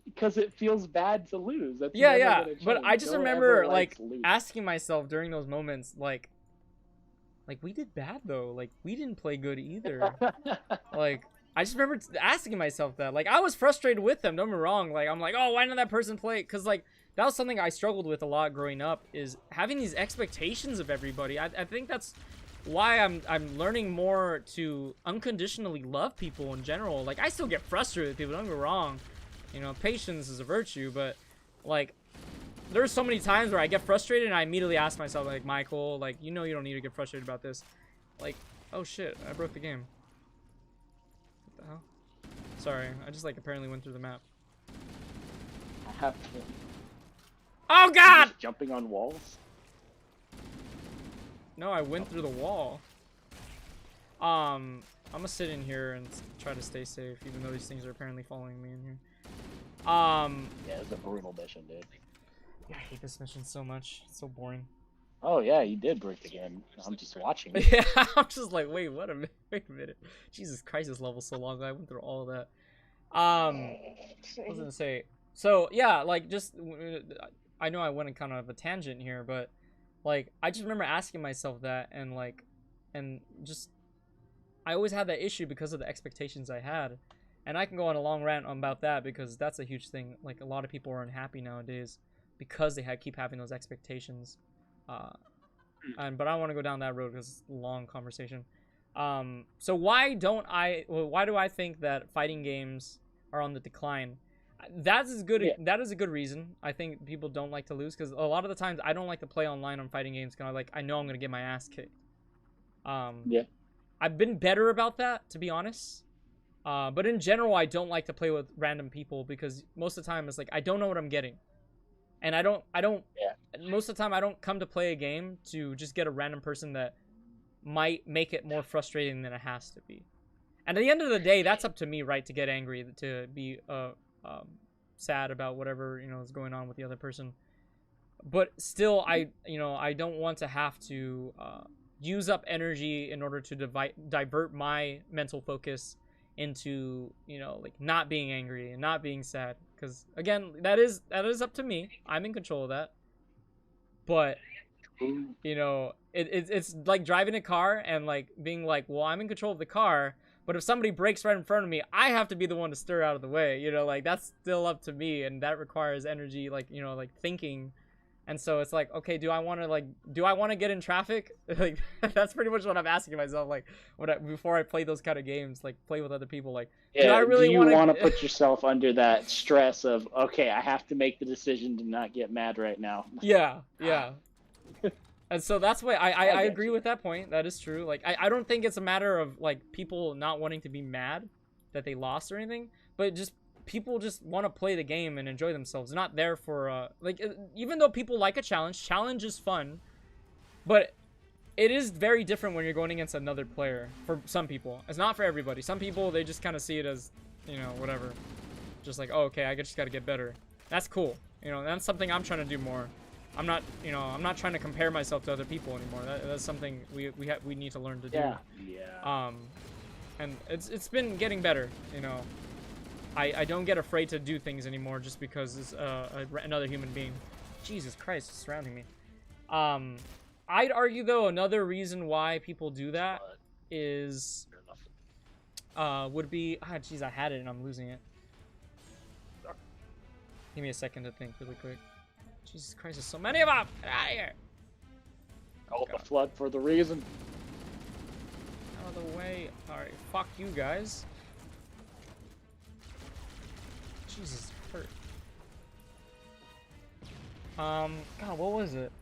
because it feels bad to lose. That's yeah. But I just remember like asking myself during those moments, like we did bad though. Like we didn't play good either. Like I just remember asking myself that. Like I was frustrated with them. Don't get me wrong. Like I'm like, oh, why didn't that person play? Because like that was something I struggled with a lot growing up. Is having these expectations of everybody. I think that's why I'm learning more to unconditionally love people in general. Like I still get frustrated with people. Don't get me wrong. You know, patience is a virtue, but like there's so many times where I get frustrated and I immediately ask myself, like, Michael, like, you know, you don't need to get frustrated about this. Like, oh shit, I broke the game. What the hell? Sorry, I just like apparently went through the map. I have to. Oh god! Just jumping on walls? No, I went through the wall. I'm gonna sit in here and try to stay safe, even though these things are apparently following me in here. Yeah, it's a brutal mission, dude. Yeah, I hate this mission so much. It's so boring. Oh yeah, you did break the game. I'm just watching. Yeah, I'm just like, wait a minute. Jesus Christ, this level's so long. I went through all of that. What was I gonna say? So yeah, like just I know I went on kind of a tangent here, but like I just remember asking myself that, and like, and just I always had that issue because of the expectations I had. And I can go on a long rant about that because that's a huge thing. Like, a lot of people are unhappy nowadays because they keep having those expectations. But I don't want to go down that road because it's a long conversation. So why do I think that fighting games are on the decline? That is good. Yeah. That is a good reason. I think people don't like to lose because a lot of the times I don't like to play online on fighting games because I know I'm gonna get my ass kicked. Yeah. I've been better about that, to be honest. But in general, I don't like to play with random people because most of the time it's like I don't know what I'm getting, and I don't. Yeah. Most of the time, I don't come to play a game to just get a random person that might make it more frustrating than it has to be. And at the end of the day, that's up to me, right? To get angry, to be sad about whatever is going on with the other person. But still, I don't want to have to use up energy in order to divert my mental focus into like not being angry and not being sad, because again that is up to me. I'm in control of that. But it's like driving a car and like being like, well, I'm in control of the car, but if somebody breaks right in front of me, I have to be the one to stir out of the way. Like that's still up to me, and that requires energy, like like thinking. And so it's like, okay, do I want to get in traffic? Like that's pretty much what I'm asking myself. Like before I play those kind of games, like play with other people, like yeah, do I really want to put yourself under that stress of, okay, I have to make the decision to not get mad right now? Yeah. And so that's why I agree with that point. That is true. Like I don't think it's a matter of like people not wanting to be mad that they lost or anything, but just people just want to play the game and enjoy themselves. They're not there for like, even though people like a challenge is fun, but it is very different when you're going against another player. For some people, it's not for everybody. Some people, they just kind of see it as whatever, just like, oh, okay, I just got to get better. That's cool. That's something I'm trying to do more. I'm not trying to compare myself to other people anymore. That's something we need to learn to do. Yeah. And it's been getting better. I don't get afraid to do things anymore just because it's another human being. Jesus Christ, it's surrounding me. I'd argue though another reason why people do that is would be jeez, I had it and I'm losing it. Give me a second to think really quick. Jesus Christ, there's so many of them. Get out of here. Call the flood for the reason. Out of the way. All right, fuck you guys. Jesus, hurt. God, what was it?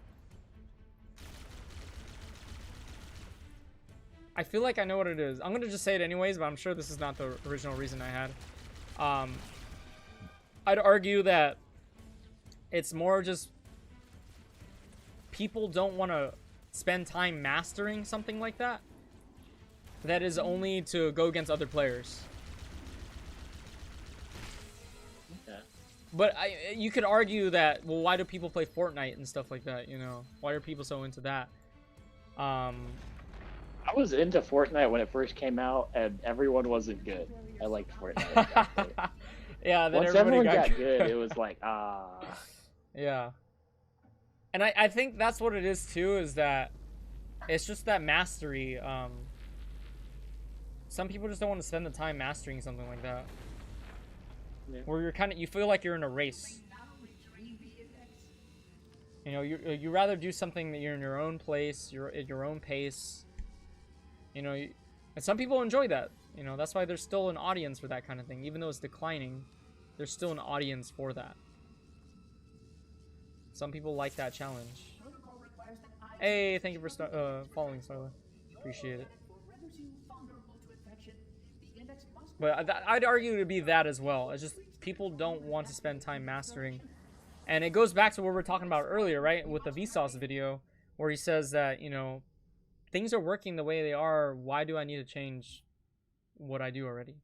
I feel like I know what it is. I'm gonna just say it anyways, but I'm sure this is not the original reason I had. I'd argue that it's more just people don't want to spend time mastering something like that. That is only to go against other players. But you could argue that, well, why do people play Fortnite and stuff like that, Why are people so into that? I was into Fortnite when it first came out, and everyone wasn't good. I liked Fortnite. Yeah, then once everyone got good, it was like, Yeah. And I think that's what it is, too, is that it's just that mastery. Some people just don't want to spend the time mastering something like that. Yeah. Where you feel like you're in a race. You rather do something that you're in your own place, you're at your own pace. And some people enjoy that. That's why there's still an audience for that kind of thing. Even though it's declining, there's still an audience for that. Some people like that challenge. Hey, thank you for following, Starla. Appreciate it. But I'd argue to be that as well. It's just people don't want to spend time mastering. And it goes back to what we were talking about earlier, right? With the Vsauce video, where he says that, things are working the way they are. Why do I need to change what I do already?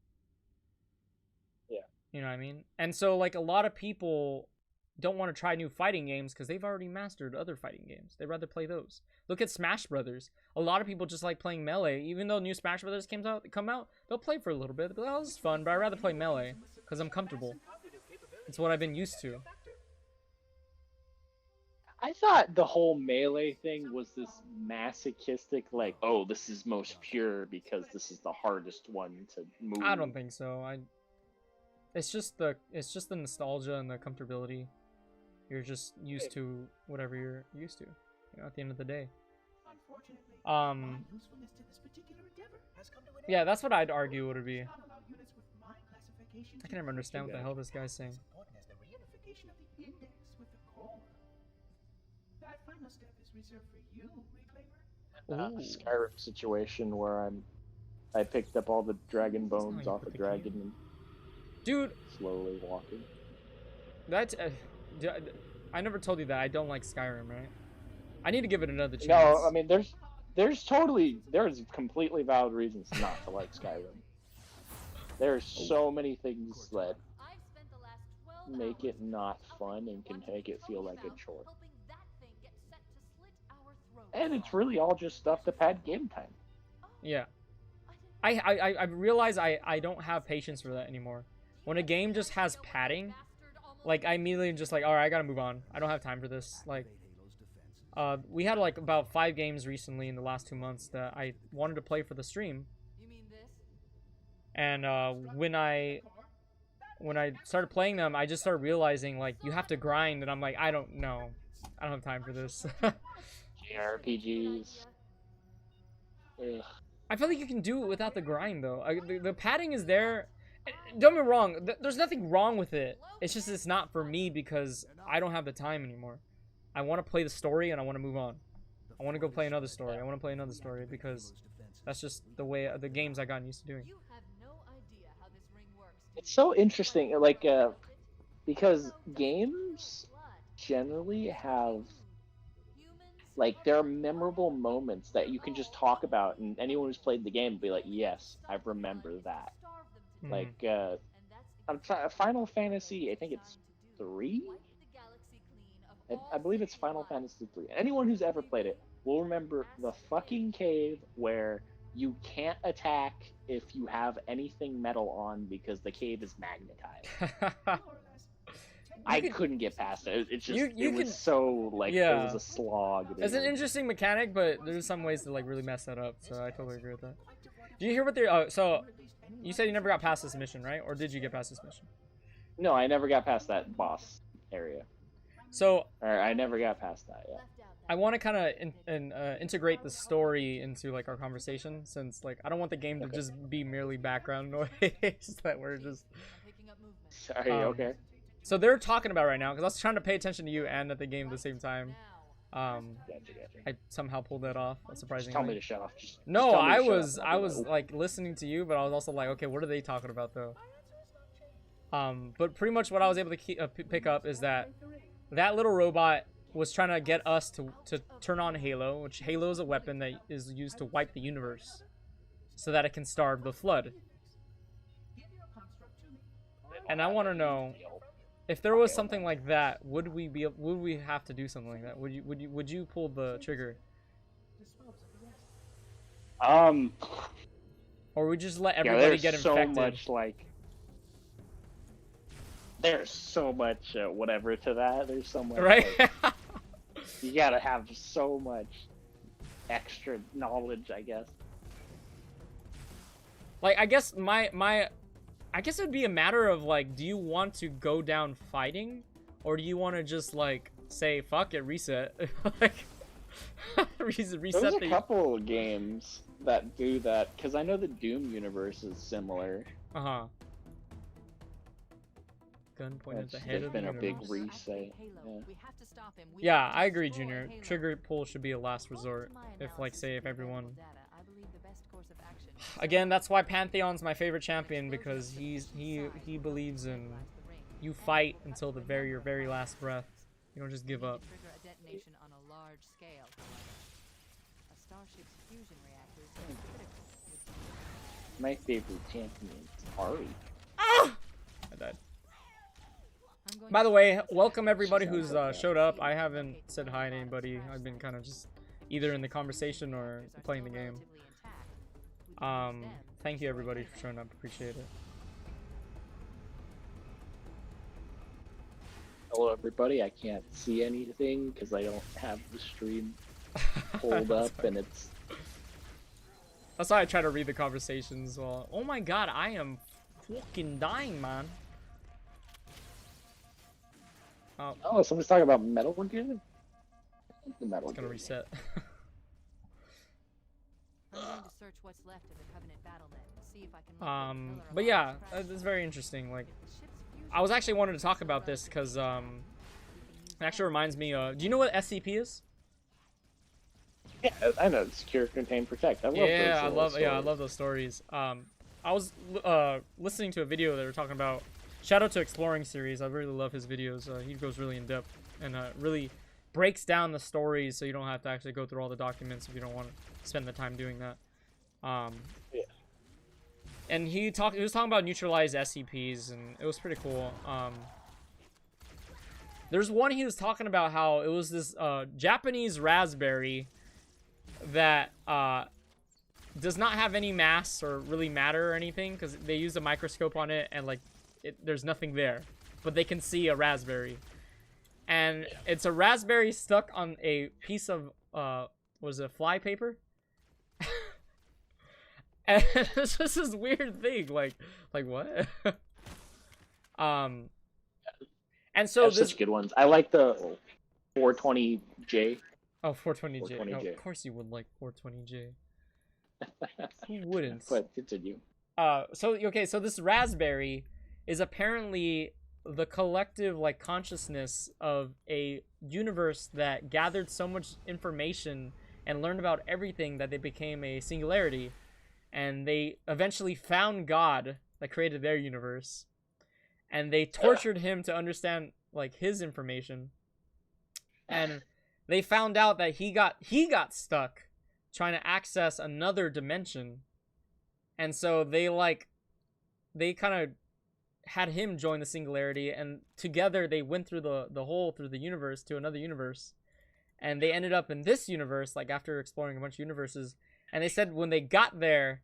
Yeah. You know what I mean? And so, like, a lot of people don't want to try new fighting games because they've already mastered other fighting games. They'd rather play those. Look at Smash Brothers. A lot of people just like playing Melee. Even though new Smash Brothers come out, they'll play for a little bit. They'll be like, oh, this is fun, but I'd rather play Melee because I'm comfortable. It's what I've been used to. I thought the whole melee thing was this masochistic, like, oh, this is most pure because this is the hardest one to move. I don't think so. It's just the nostalgia and the comfortability. You're just used to whatever you're used to. You know, at the end of the day. Yeah, that's what I'd argue would be. I can't even understand what the hell this guy's saying. Skyrim situation where I picked up all the dragon bones off a dragon and dude slowly walking. That's I never told you that I don't like Skyrim, right? I need to give it another chance. No, I mean there's completely valid reasons not to like Skyrim. There's so many things that make it not fun and can make it feel like a chore. And it's really all just stuff to pad game time. Yeah. I realize I don't have patience for that anymore. When a game just has padding, like I immediately just like, alright, I gotta move on. I don't have time for this. Like we had like about 5 games recently in the last 2 months that I wanted to play for the stream. And when I started playing them, I just started realizing like you have to grind, and I'm like, I don't know. I don't have time for this. JRPGs. Ugh. I feel like you can do it without the grind though. The padding is there. Don't get me wrong, there's nothing wrong with it. It's just it's not for me because I don't have the time anymore. I want to play the story and I want to move on. I want to go play another story. I want to play another story because that's just the way the games I got used to doing. It's so interesting, like, because games generally have, like, there are memorable moments that you can just talk about, and anyone who's played the game will be like, yes, I remember that. Mm. Like, I'm trying, Final Fantasy, I think it's 3? I believe it's Final Fantasy 3. Anyone who's ever played it will remember the fucking cave where you can't attack if you have anything metal on because the cave is magnetized. I couldn't get past it. It's just it was so like it was a slog. It's an interesting mechanic, but there's some ways to like really mess that up. So I totally agree with that. Do you hear what they're? So you said you never got past this mission, right? Or did you get past this mission? No, I never got past that boss area. So I never got past that yet. I want to kind of integrate the story into like our conversation, since like I don't want the game to just be merely background noise that we're just. Sorry. Okay. So they're talking about right now because I was trying to pay attention to you and at the game at the same time. Gotcha. I somehow pulled that off. That's surprising. Just tell me to shut off. No, I was like listening to you, but I was also like, okay, what are they talking about though? But pretty much what I was able to pick up is that little robot was trying to get us to turn on Halo, which Halo is a weapon that is used to wipe the universe so that it can starve the flood. And I want to know, if there was something like that, would we have to do something like that? Would you pull the trigger? Or would you just let everybody get infected? There's so much whatever to that. There's so much. Right. Like, you gotta have so much extra knowledge, I guess. Like, I guess I guess it'd be a matter of like, do you want to go down fighting, or do you want to just like say fuck it, reset? Like, reset. There's a couple games that do that, because I know the Doom universe is similar. Gun pointed at the head of the universe. There's been a big reset. Yeah, I agree, Junior. Trigger pull should be a last resort. If like, say, if everyone. Again, that's why Pantheon's my favorite champion, because he believes in you fight until your very last breath. You don't just give up. My favorite champion is Ari. Ah! I died. By the way, welcome everybody who's showed up. I haven't said hi to anybody. I've been kind of just either in the conversation or playing the game. Thank you everybody for showing up. Appreciate it. Hello, everybody. I can't see anything because I don't have the stream pulled up, and it's. That's why I try to read the conversations. Well, oh my god, I am fucking dying, man. Oh, someone's talking about Metal Gear? The Metal It's gonna Gear. reset. I'm going to search what's left of the Covenant battle net and see if I can locate the pillar But of yeah, God's it's very interesting. Like, If the ship's fusion I was actually wanted to talk about this because, it actually reminds me of, do you know what SCP is? Yeah, I know. Secure, Contain, Protect. I love those. I love stories. those stories. I was listening to a video they were talking about. Shout out to Exploring series. I really love his videos. He goes really in depth and really breaks down the stories, so you don't have to actually go through all the documents if you don't want to spend the time doing that. Yeah. And he was talking about neutralized SCPs, and it was pretty cool. There's one he was talking about how it was this Japanese raspberry that does not have any mass or really matter or anything, because they used a microscope on it and like there's nothing there, but they can see a raspberry, and it's a raspberry stuck on a piece of was it fly paper? And it's just this weird thing, like what? And so That's this such good ones. I like the 420J. oh 420J. 420J. Oh, of course you would like 420J. Who wouldn't? But continue. So okay, so this raspberry is apparently the collective like consciousness of a universe that gathered so much information and learned about everything that they became a singularity, and they eventually found God that created their universe, and they tortured him to understand like his information, and they found out that he got stuck trying to access another dimension, and so they kind of had him join the singularity, and together they went through the hole through the universe to another universe, and they ended up in this universe like after exploring a bunch of universes. And they said when they got there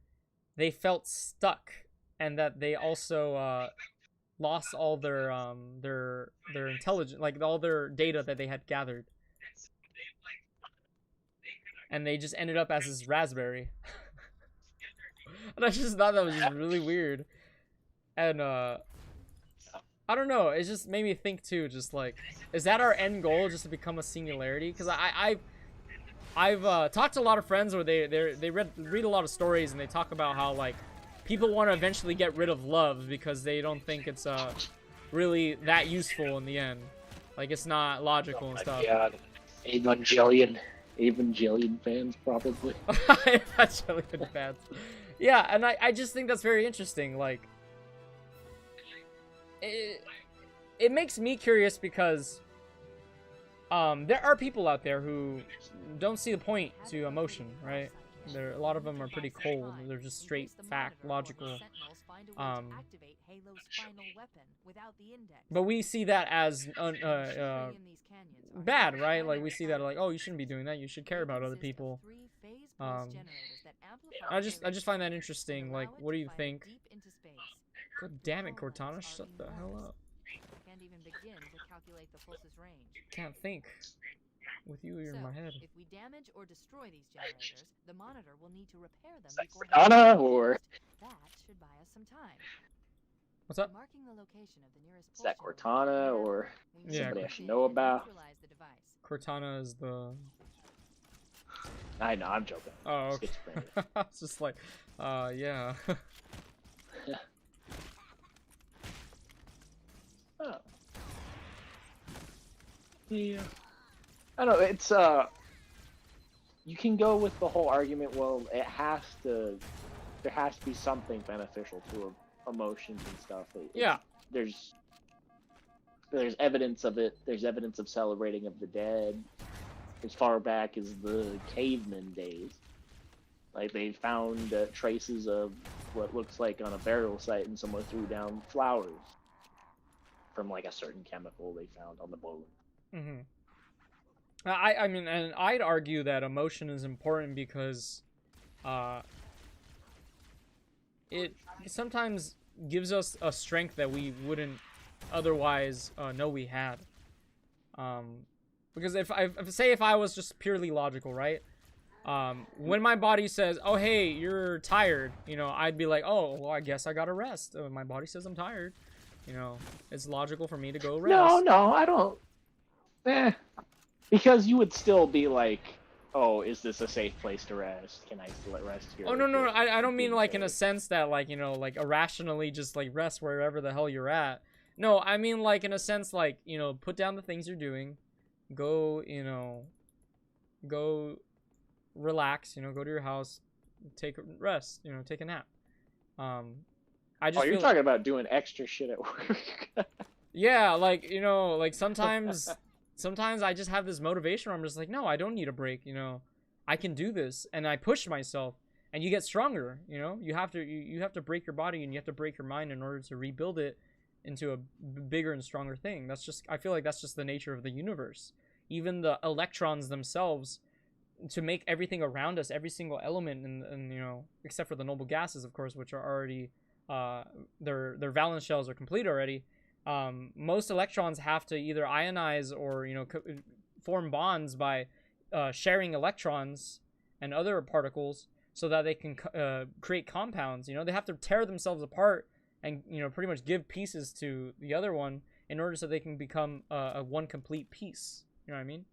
they felt stuck, and that they also lost all their intelligence, like all their data that they had gathered, and they just ended up as this raspberry. And I just thought that was just really weird. And I don't know, it just made me think too, just like, is that our end goal, just to become a singularity? Because I've talked to a lot of friends where they read a lot of stories, and they talk about how like people want to eventually get rid of love because they don't think it's really that useful in the end. Like it's not logical and stuff. God. Evangelion fans probably. Evangelion fans. Yeah, and I just think that's very interesting. Like it makes me curious because there are people out there who don't see the point to emotion, right? A lot of them are pretty cold. They're just straight fact, logical. But we see that as bad, right? Like we see that like, oh, you shouldn't be doing that. You should care about other people. I just find that interesting. Like, what do you think? God damn it, Cortana, shut the hell up. Can't even begin to calculate the pulse's range. Can't think. With you, you're in my head. If we damage or destroy these generators, the monitor will need to repair them before Cortana, or that should buy us some time. What's up? Marking the location of the nearest is that pulse Cortana generator, or we Yeah, somebody I need should to know about? neutralize the device. Cortana is the... I know, I'm joking. Oh, okay. Schizophrenia. It's just like, yeah. Oh. Yeah. I don't know, it's you can go with the whole argument, well, there has to be something beneficial to emotions and stuff. Yeah. There's evidence of it. There's evidence of celebrating of the dead as far back as the caveman days. Like they found traces of what looks like on a burial site, and someone threw down flowers from like a certain chemical they found on the bone. Mm-hmm. I mean, and I'd argue that emotion is important because it sometimes gives us a strength that we wouldn't otherwise know we had. Because if I was just purely logical, right? When my body says, "Oh, hey, you're tired," you know, I'd be like, "Oh, well, I guess I gotta rest." My body says I'm tired. You know, it's logical for me to go rest. No, I don't. Because you would still be like, "Oh, is this a safe place to rest? Can I still rest here?" Oh, no, I don't mean like in a sense that like, you know, like irrationally just like rest wherever the hell you're at. No, I mean like in a sense like, you know, put down the things you're doing, go, you know, go relax, you know, go to your house, take a rest, you know, take a nap. I just you're talking about doing extra shit at work. Yeah, like, you know, like sometimes I just have this motivation where I'm just like, no, I don't need a break, you know. I can do this, and I push myself, and you get stronger, you know. You have to break your body and you have to break your mind in order to rebuild it into a bigger and stronger thing. That's just, I feel like that's just the nature of the universe. Even the electrons themselves, to make everything around us, every single element, and you know, except for the noble gases, of course, which are already their valence shells are complete already. Most electrons have to either ionize or, you know, form bonds by sharing electrons and other particles so that they can create compounds. You know, they have to tear themselves apart and, you know, pretty much give pieces to the other one in order so they can become a one complete piece. You know what I mean?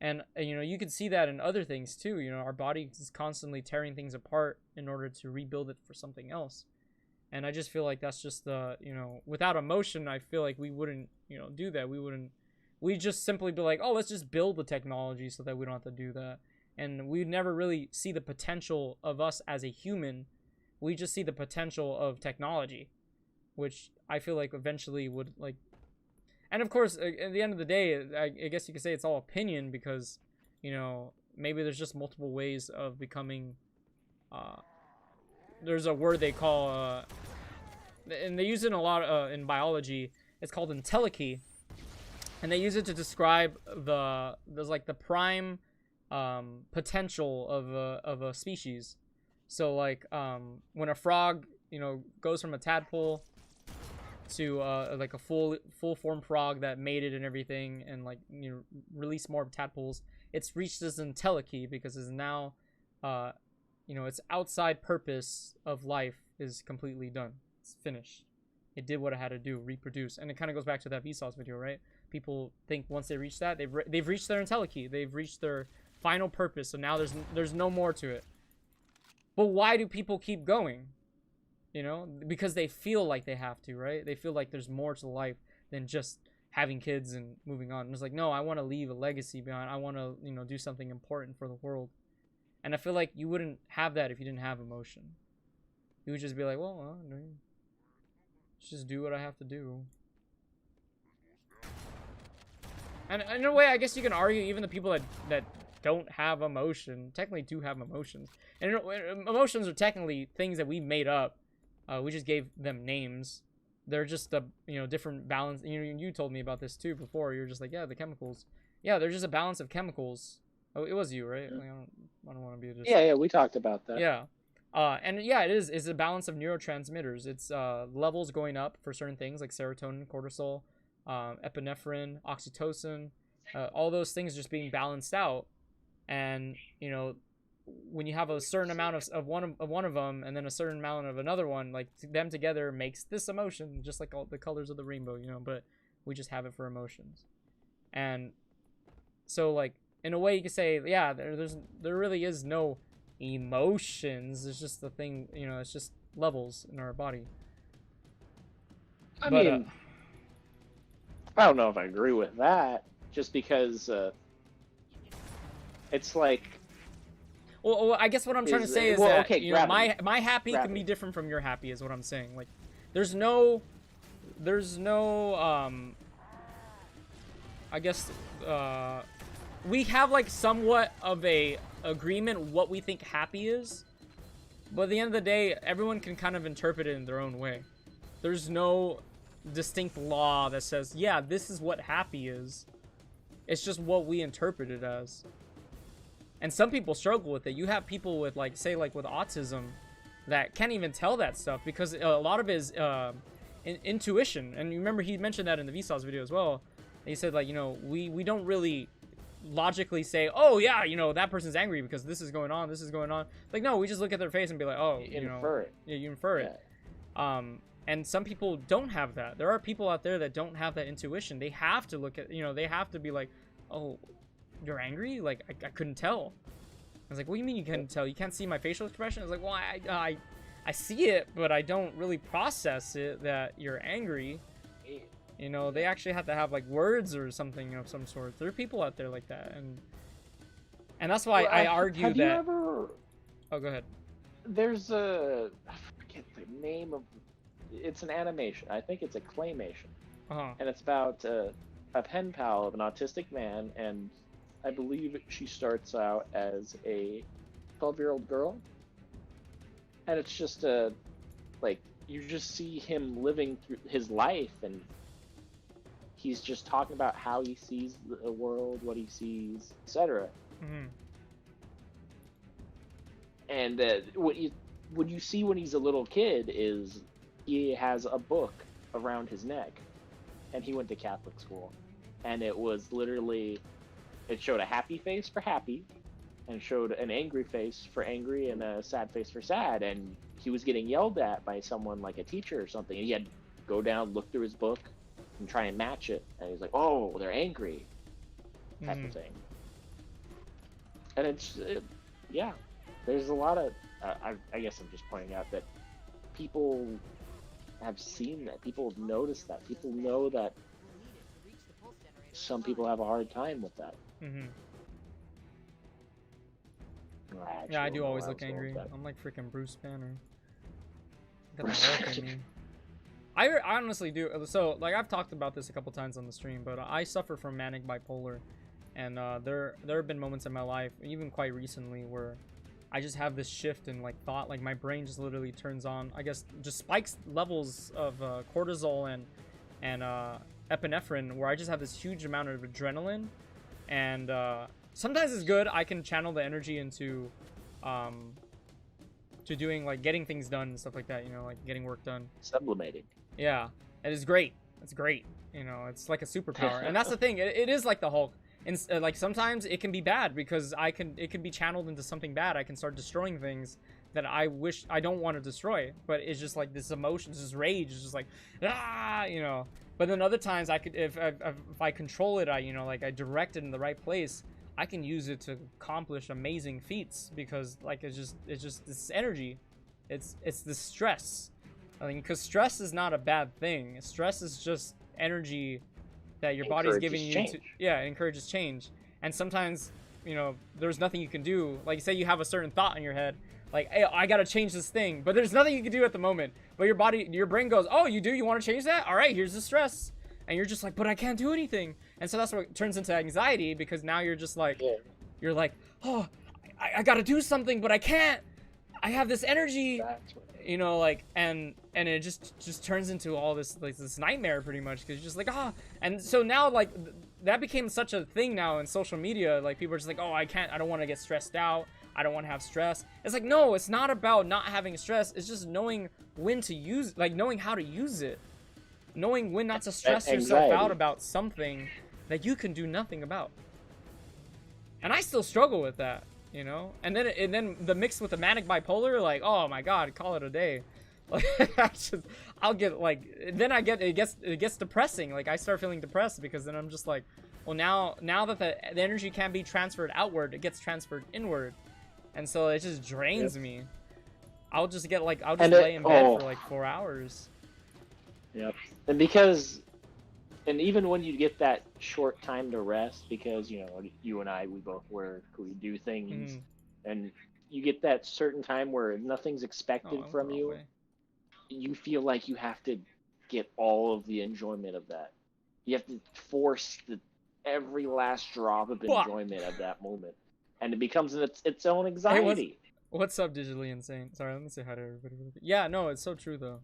And, you know, you can see that in other things too. You know, our body is constantly tearing things apart in order to rebuild it for something else. And I just feel like that's just the, you know, without emotion, I feel like we wouldn't, you know, do that. We'd just simply be like, oh, let's just build the technology so that we don't have to do that. And we'd never really see the potential of us as a human. We just see the potential of technology, which I feel like eventually would, like, and of course, at the end of the day, I guess you could say it's all opinion because, you know, maybe there's just multiple ways of becoming, there's a word they call, and they use it a lot in biology. It's called entelechy, and they use it to describe there's like the prime potential of a species. So like when a frog, you know, goes from a tadpole to like a full form frog that mated and everything, and like, you know, release more tadpoles, it's reached this entelechy because it's now you know, its outside purpose of life is completely done. It's finished. It did what it had to do, reproduce. And it kind of goes back to that Vsauce video, right? People think once they reach that, they've reached their entelechy. They've reached their final purpose. So now there's no more to it. But why do people keep going? You know, because they feel like they have to, right? They feel like there's more to life than just having kids and moving on. And it's like, no, I want to leave a legacy behind. I want to, you know, do something important for the world. And I feel like you wouldn't have that if you didn't have emotion. You would just be like, well, just do what I have to do. And in a way, I guess you can argue even the people that don't have emotion technically do have emotions. And emotions are technically things that we made up. We just gave them names. They're just a, you know, different balance. You told me about this too before. You're just like, yeah, the chemicals. Yeah, they're just a balance of chemicals. Oh, it was you, right? Like, I don't want to be just... Yeah, we talked about that. Yeah. And yeah, it's a balance of neurotransmitters. It's levels going up for certain things like serotonin, cortisol, epinephrine, oxytocin, all those things just being balanced out. And, you know, when you have a certain amount of one of them and then a certain amount of another one, like them together makes this emotion, just like all the colors of the rainbow, you know, but we just have it for emotions. And so, like, in a way you could say, yeah, there really is no emotions. It's just the thing, you know, it's just levels in our body. I mean, I don't know if I agree with that, just because it's like... Well, I guess what I'm trying to say is that, okay, you know, my happy can be different from your happy, is what I'm saying. Like, there's no I guess we have like somewhat of a agreement what we think happy is, but at the end of the day, everyone can kind of interpret it in their own way. There's no distinct law that says, yeah, this is what happy is. It's just what we interpret it as. And some people struggle with it. You have people with, like, say, like with autism that can't even tell that stuff because a lot of it is intuition. And you remember he mentioned that in the Vsauce video as well. He said, like, you know, we don't really logically say, oh yeah, you know, that person's angry because this is going on, this is going on. Like, no, we just look at their face and be like, oh, you know, it. yeah, you infer it. And some people don't have that. There are people out there that don't have that intuition. They have to look at, you know, they have to be like, oh, you're angry? Like, I couldn't tell. I was like, what do you mean you couldn't tell? You can't see my facial expression? I was like, well, I see it, but I don't really process it that you're angry. You know, they actually have to have like words or something of some sort. There are people out there like that, and that's why I argue have that. You ever... Oh, go ahead. There's I forget the name of. It's an animation. I think it's a claymation, and it's about a pen pal of an autistic man, and I believe she starts out as a 12-year-old girl, and it's just like you just see him living through his life, and he's just talking about how he sees the world, what he sees, etc. And what you see when he's a little kid is he has a book around his neck, and he went to Catholic school, and it was literally, it showed a happy face for happy, and showed an angry face for angry, and a sad face for sad, and he was getting yelled at by someone like a teacher or something, and he had to go down, look through his book, and try and match it, and he's like, oh, they're angry, type of thing. And yeah, there's a lot of, I guess I'm just pointing out that people have seen that, people have noticed that, people know that some people have a hard time with that. Yeah, I do always look angry. I'm like freaking Bruce Banner. Got the Hulk in me. I honestly do. So, like, I've talked about this a couple times on the stream, but I suffer from manic bipolar, and there have been moments in my life, even quite recently, where I just have this shift in like thought. Like, my brain just literally turns on. I guess just spikes levels of cortisol and epinephrine, where I just have this huge amount of adrenaline, and sometimes it's good. I can channel the energy into to doing like getting things done and stuff like that, you know, like getting work done. Sublimating. Yeah, it is great. It's great. You know, it's like a superpower. And that's the thing. It is like the Hulk. And like sometimes it can be bad because it can be channeled into something bad. I can start destroying things that I don't want to destroy, but it's just like this emotion, this rage. It's just like, you know. But then other times I could, if I control it, you know, like I direct it in the right place, I can use it to accomplish amazing feats, because like it's just this energy. It's the stress. I mean, because stress is not a bad thing. Stress is just energy that your body's giving you. Yeah, it encourages change. And sometimes, you know, there's nothing you can do. Like, say you have a certain thought in your head, like, hey, I gotta change this thing, but there's nothing you can do at the moment. But your brain goes, oh, you do? You want to change that? All right, here's the stress. And you're just like, but I can't do anything. And so that's what turns into anxiety, because now you're just like, you're like, oh, I gotta do something, but I can't. I have this energy. You know, like, and it just turns into all this, like, this nightmare pretty much, because you're just like, and so now, like, that became such a thing now in social media. Like, people are just like, oh, I don't want to get stressed out, I don't want to have stress. It's like, no, it's not about not having stress. It's just knowing when to use, like, knowing how to use it, knowing when not to stress yourself out about something that you can do nothing about. And I still struggle with that, you know. And then the mix with the manic bipolar, like, oh my god, call it a day. Like, I'll get like, then it gets depressing. Like, I start feeling depressed, because then I'm just like, well, now that the energy can't be transferred outward, it gets transferred inward, and so it just drains me. I'll just lay in bed for like 4 hours. Yep. And even when you get that short time to rest, because, you know, you and I, we both work, we do things, and you get that certain time where nothing's expected from you, you feel like you have to get all of the enjoyment of that. You have to force every last drop of enjoyment of that moment, and it becomes its own anxiety. Hey, what's up, Digitally Insane? Sorry, let me say hi to everybody. Yeah, no, it's so true though.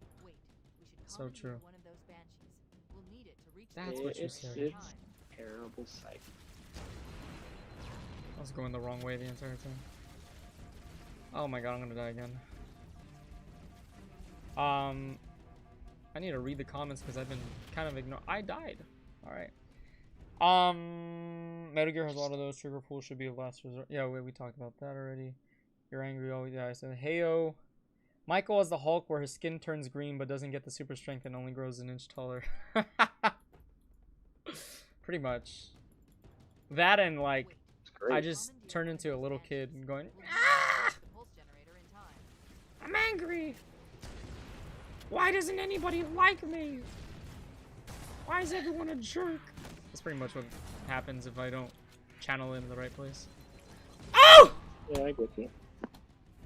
So true. That's what you said. It's a terrible sight. I was going the wrong way the entire time. Oh my god, I'm gonna die again. I need to read the comments because I've been kind of ignoring. I died. All right. Metal Gear has a lot of those. Trigger pull should be a last resort. Yeah, we talked about that already. You're angry. Oh, yeah, I said, heyo. Michael as the Hulk, where his skin turns green but doesn't get the super strength and only grows an inch taller. Pretty much. That and, like, I just turned into a little kid and going, ah! I'm angry. Why doesn't anybody like me? Why is everyone a jerk? That's pretty much what happens if I don't channel it in the right place. Oh! Yeah, I get you.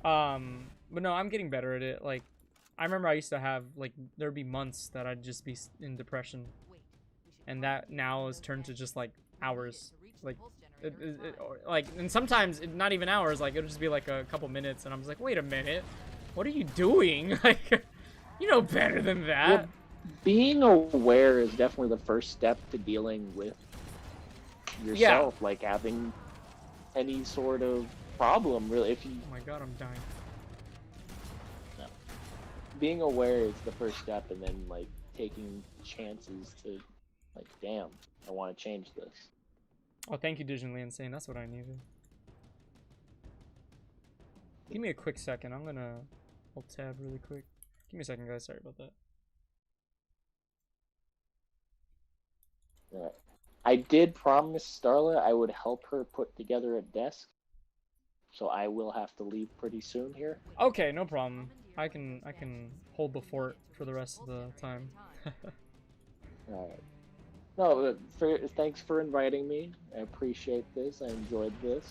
But no, I'm getting better at it. Like, I remember I used to have, like, there'd be months that I'd just be in depression. And that now has turned to just, like, hours. Like, and sometimes, not even hours, like, it'll just be, like, a couple minutes, and I'm just like, wait a minute. What are you doing? Like, you know better than that. Well, being aware is definitely the first step to dealing with yourself. Yeah. Like, having any sort of problem, really. If you... Oh my god, I'm dying. No. Being aware is the first step, and then, like, taking chances to, like, damn, I want to change this. Oh, thank you, Digitally Insane. That's what I needed. Give me a quick second. I'm gonna alt tab really quick. Give me a second, guys. Sorry about that. Right. I did promise Starla I would help her put together a desk, so I will have to leave pretty soon here. Okay, no problem. I can hold the fort for the rest of the time. Alright. No, thanks for inviting me. I appreciate this. I enjoyed this.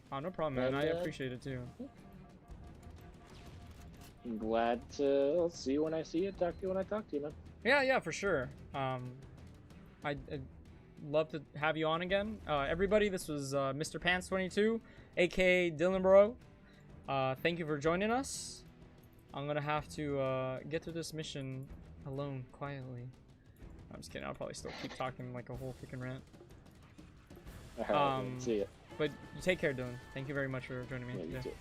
Oh, no problem, man. I appreciate it too. I'm glad to see you when I see you, talk to you when I talk to you, man. Yeah, for sure. I'd love to have you on again. Everybody, this was Mr. Pants 22, aka Dylan Barrau. Thank you for joining us. I'm gonna have to get through this mission alone, quietly. I'm just kidding. I'll probably still keep talking like a whole freaking rant. Alright, see ya. But you take care, Dylan. Thank you very much for joining me Yeah, today.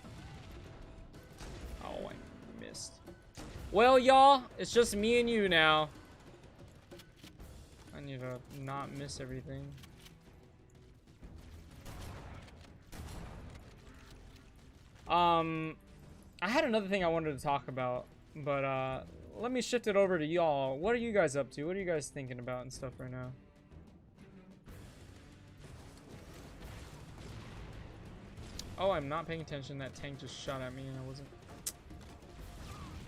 Oh, I missed. Well, y'all, it's just me and you now. I need to not miss everything. I had another thing I wanted to talk about, but let me shift it over to y'all. What are you guys up to? What are you guys thinking about and stuff right now? Oh, I'm not paying attention. That tank just shot at me and I wasn't.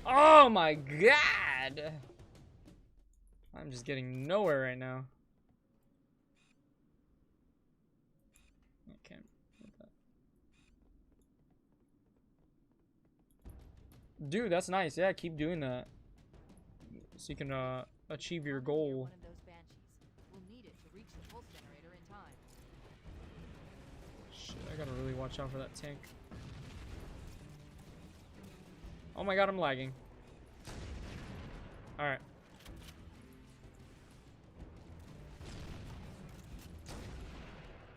Oh my god! I'm just getting nowhere right now. I can't with that. Dude, that's nice. Yeah, keep doing that. So you can achieve your goal. Shit, I gotta really watch out for that tank. Oh my god, I'm lagging. Alright.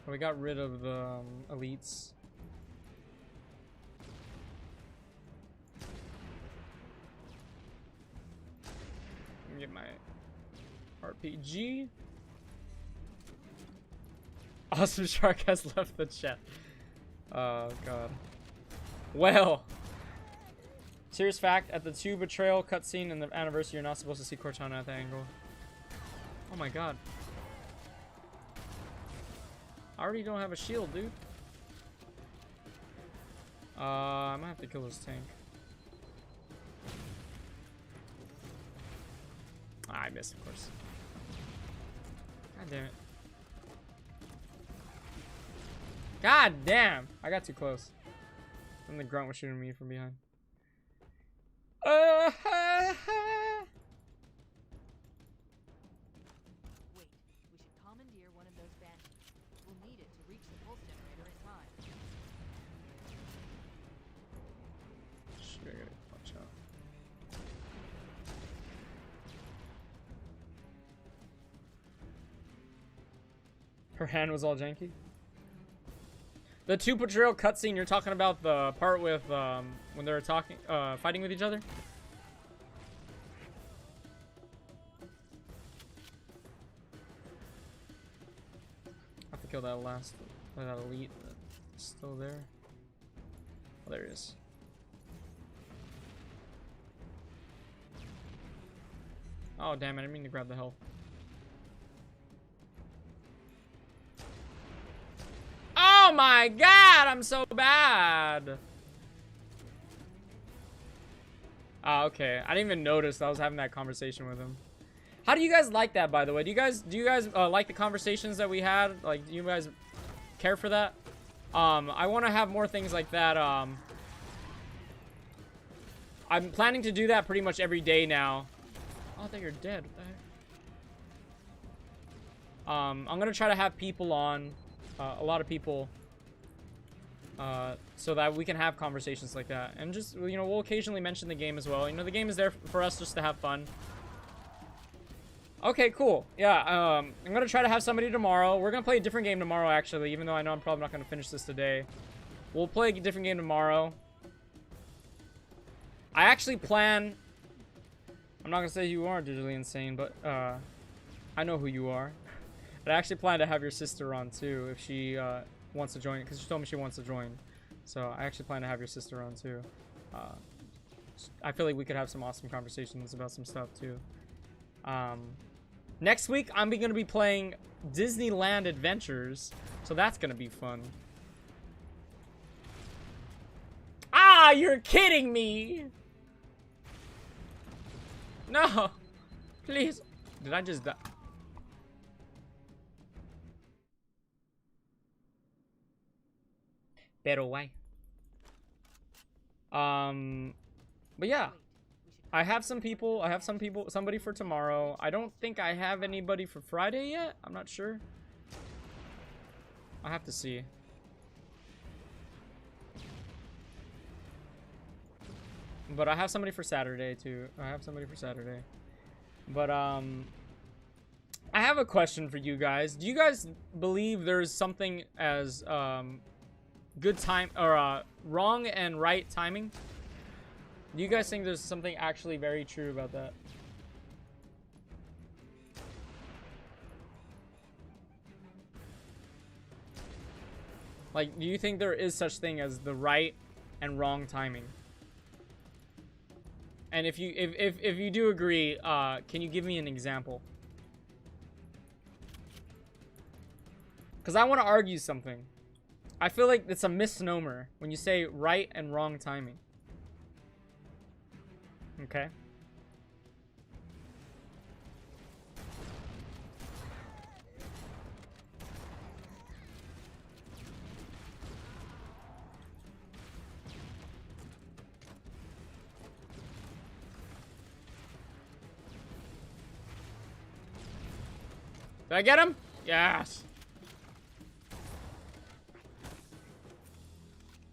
We got rid of the elites. Let me get my RPG. Awesome Shark has left the chat. Oh god. Well, serious fact, at the 2 betrayal cutscene in the anniversary, you're not supposed to see Cortana at that angle. Oh my god. I already don't have a shield, dude. I might have to kill this tank. Ah, I missed, of course. God damn it. God damn! I got too close. And the grunt was shooting me from behind. Her hand was all janky. The 2 betrayal cutscene, you're talking about the part with when they were talking, fighting with each other? kill that last, that elite that's still there. Oh, there it is. Oh damn it! I didn't mean to grab the health. Oh my god! I'm so bad. Ah, okay. I didn't even notice I was having that conversation with him. How do you guys like that, by the way? Do you guys like the conversations that we had? Like, do you guys care for that? I want to have more things like that. I'm planning to do that pretty much every day now. Oh, I thought you're dead. What the heck? I'm gonna try to have people on, a lot of people, so that we can have conversations like that. And just, you know, we'll occasionally mention the game as well. You know, the game is there for us just to have fun. Okay, cool. Yeah, I'm gonna try to have somebody tomorrow. We're gonna play a different game tomorrow, actually, even though I know I'm probably not gonna finish this today. We'll play a different game tomorrow. I actually plan... I'm not gonna say you are digitally insane, but, I know who you are. But I actually plan to have your sister on, too, if she, wants to join, because she told me she wants to join. So, I actually plan to have your sister on, too. I feel like we could have some awesome conversations about some stuff, too. Next week, I'm going to be playing Disneyland Adventures, so that's going to be fun. Ah, you're kidding me! No! Please! Did I just die? Pero why? But yeah. I have some people, somebody for tomorrow. I don't think I have anybody for Friday yet. I'm not sure. I'll have to see. But I have somebody for Saturday too. But I have a question for you guys. Do you guys believe there's something as good time or wrong and right timing? Do you guys think there's something actually very true about that? Like, do you think there is such thing as the right and wrong timing? And if you do agree, can you give me an example? Because I want to argue something. I feel like it's a misnomer when you say right and wrong timing. Okay. Did I get him? Yes.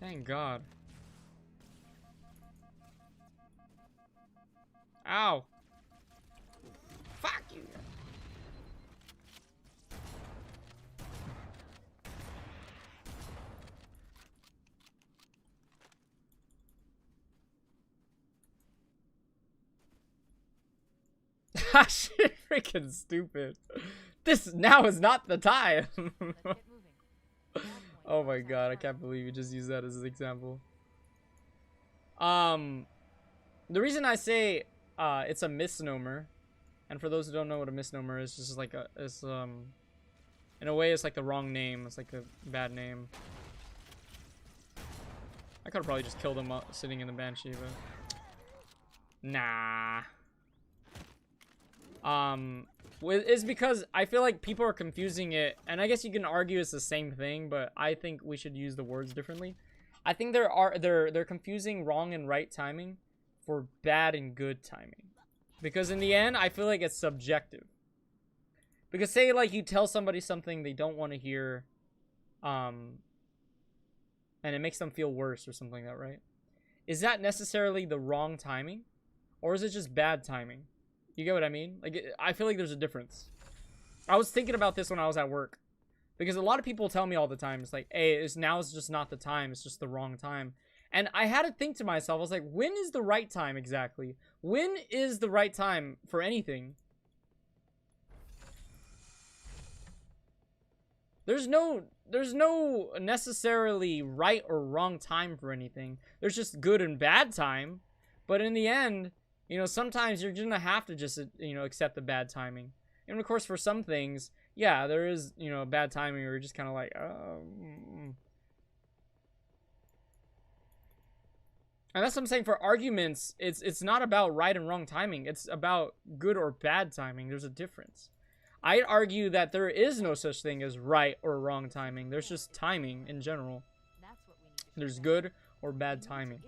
Thank God. Ow. Fuck you. Ah, shit, freaking stupid. This now is not the time. Oh my God, I can't believe you just used that as an example. The reason I say it's a misnomer, and for those who don't know what a misnomer is, just like in a way it's like the wrong name. It's like a bad name. I could have probably just killed him sitting in the Banshee, but nah. It's because I feel like people are confusing it, and I guess you can argue it's the same thing, but I think we should use the words differently. I think they're confusing wrong and right timing for bad and good timing. Because in the end, I feel like it's subjective. Because say like you tell somebody something they don't want to hear, and it makes them feel worse or something like that, right? Is that necessarily the wrong timing? Or is it just bad timing? You get what I mean? Like, I feel like there's a difference. I was thinking about this when I was at work. Because a lot of people tell me all the time, it's like, hey, now is just not the time. It's just the wrong time. And I had to think to myself, I was like, when is the right time exactly? When is the right time for anything? There's no necessarily right or wrong time for anything. There's just good and bad time. But in the end, you know, sometimes you're gonna have to just, you know, accept the bad timing. And of course, for some things, yeah, there is, you know, bad timing where you're just kind of like, And that's what I'm saying. For arguments, it's not about right and wrong timing. It's about good or bad timing. There's a difference. I'd argue that there is no such thing as right or wrong timing. There's just timing in general. There's good or bad timing.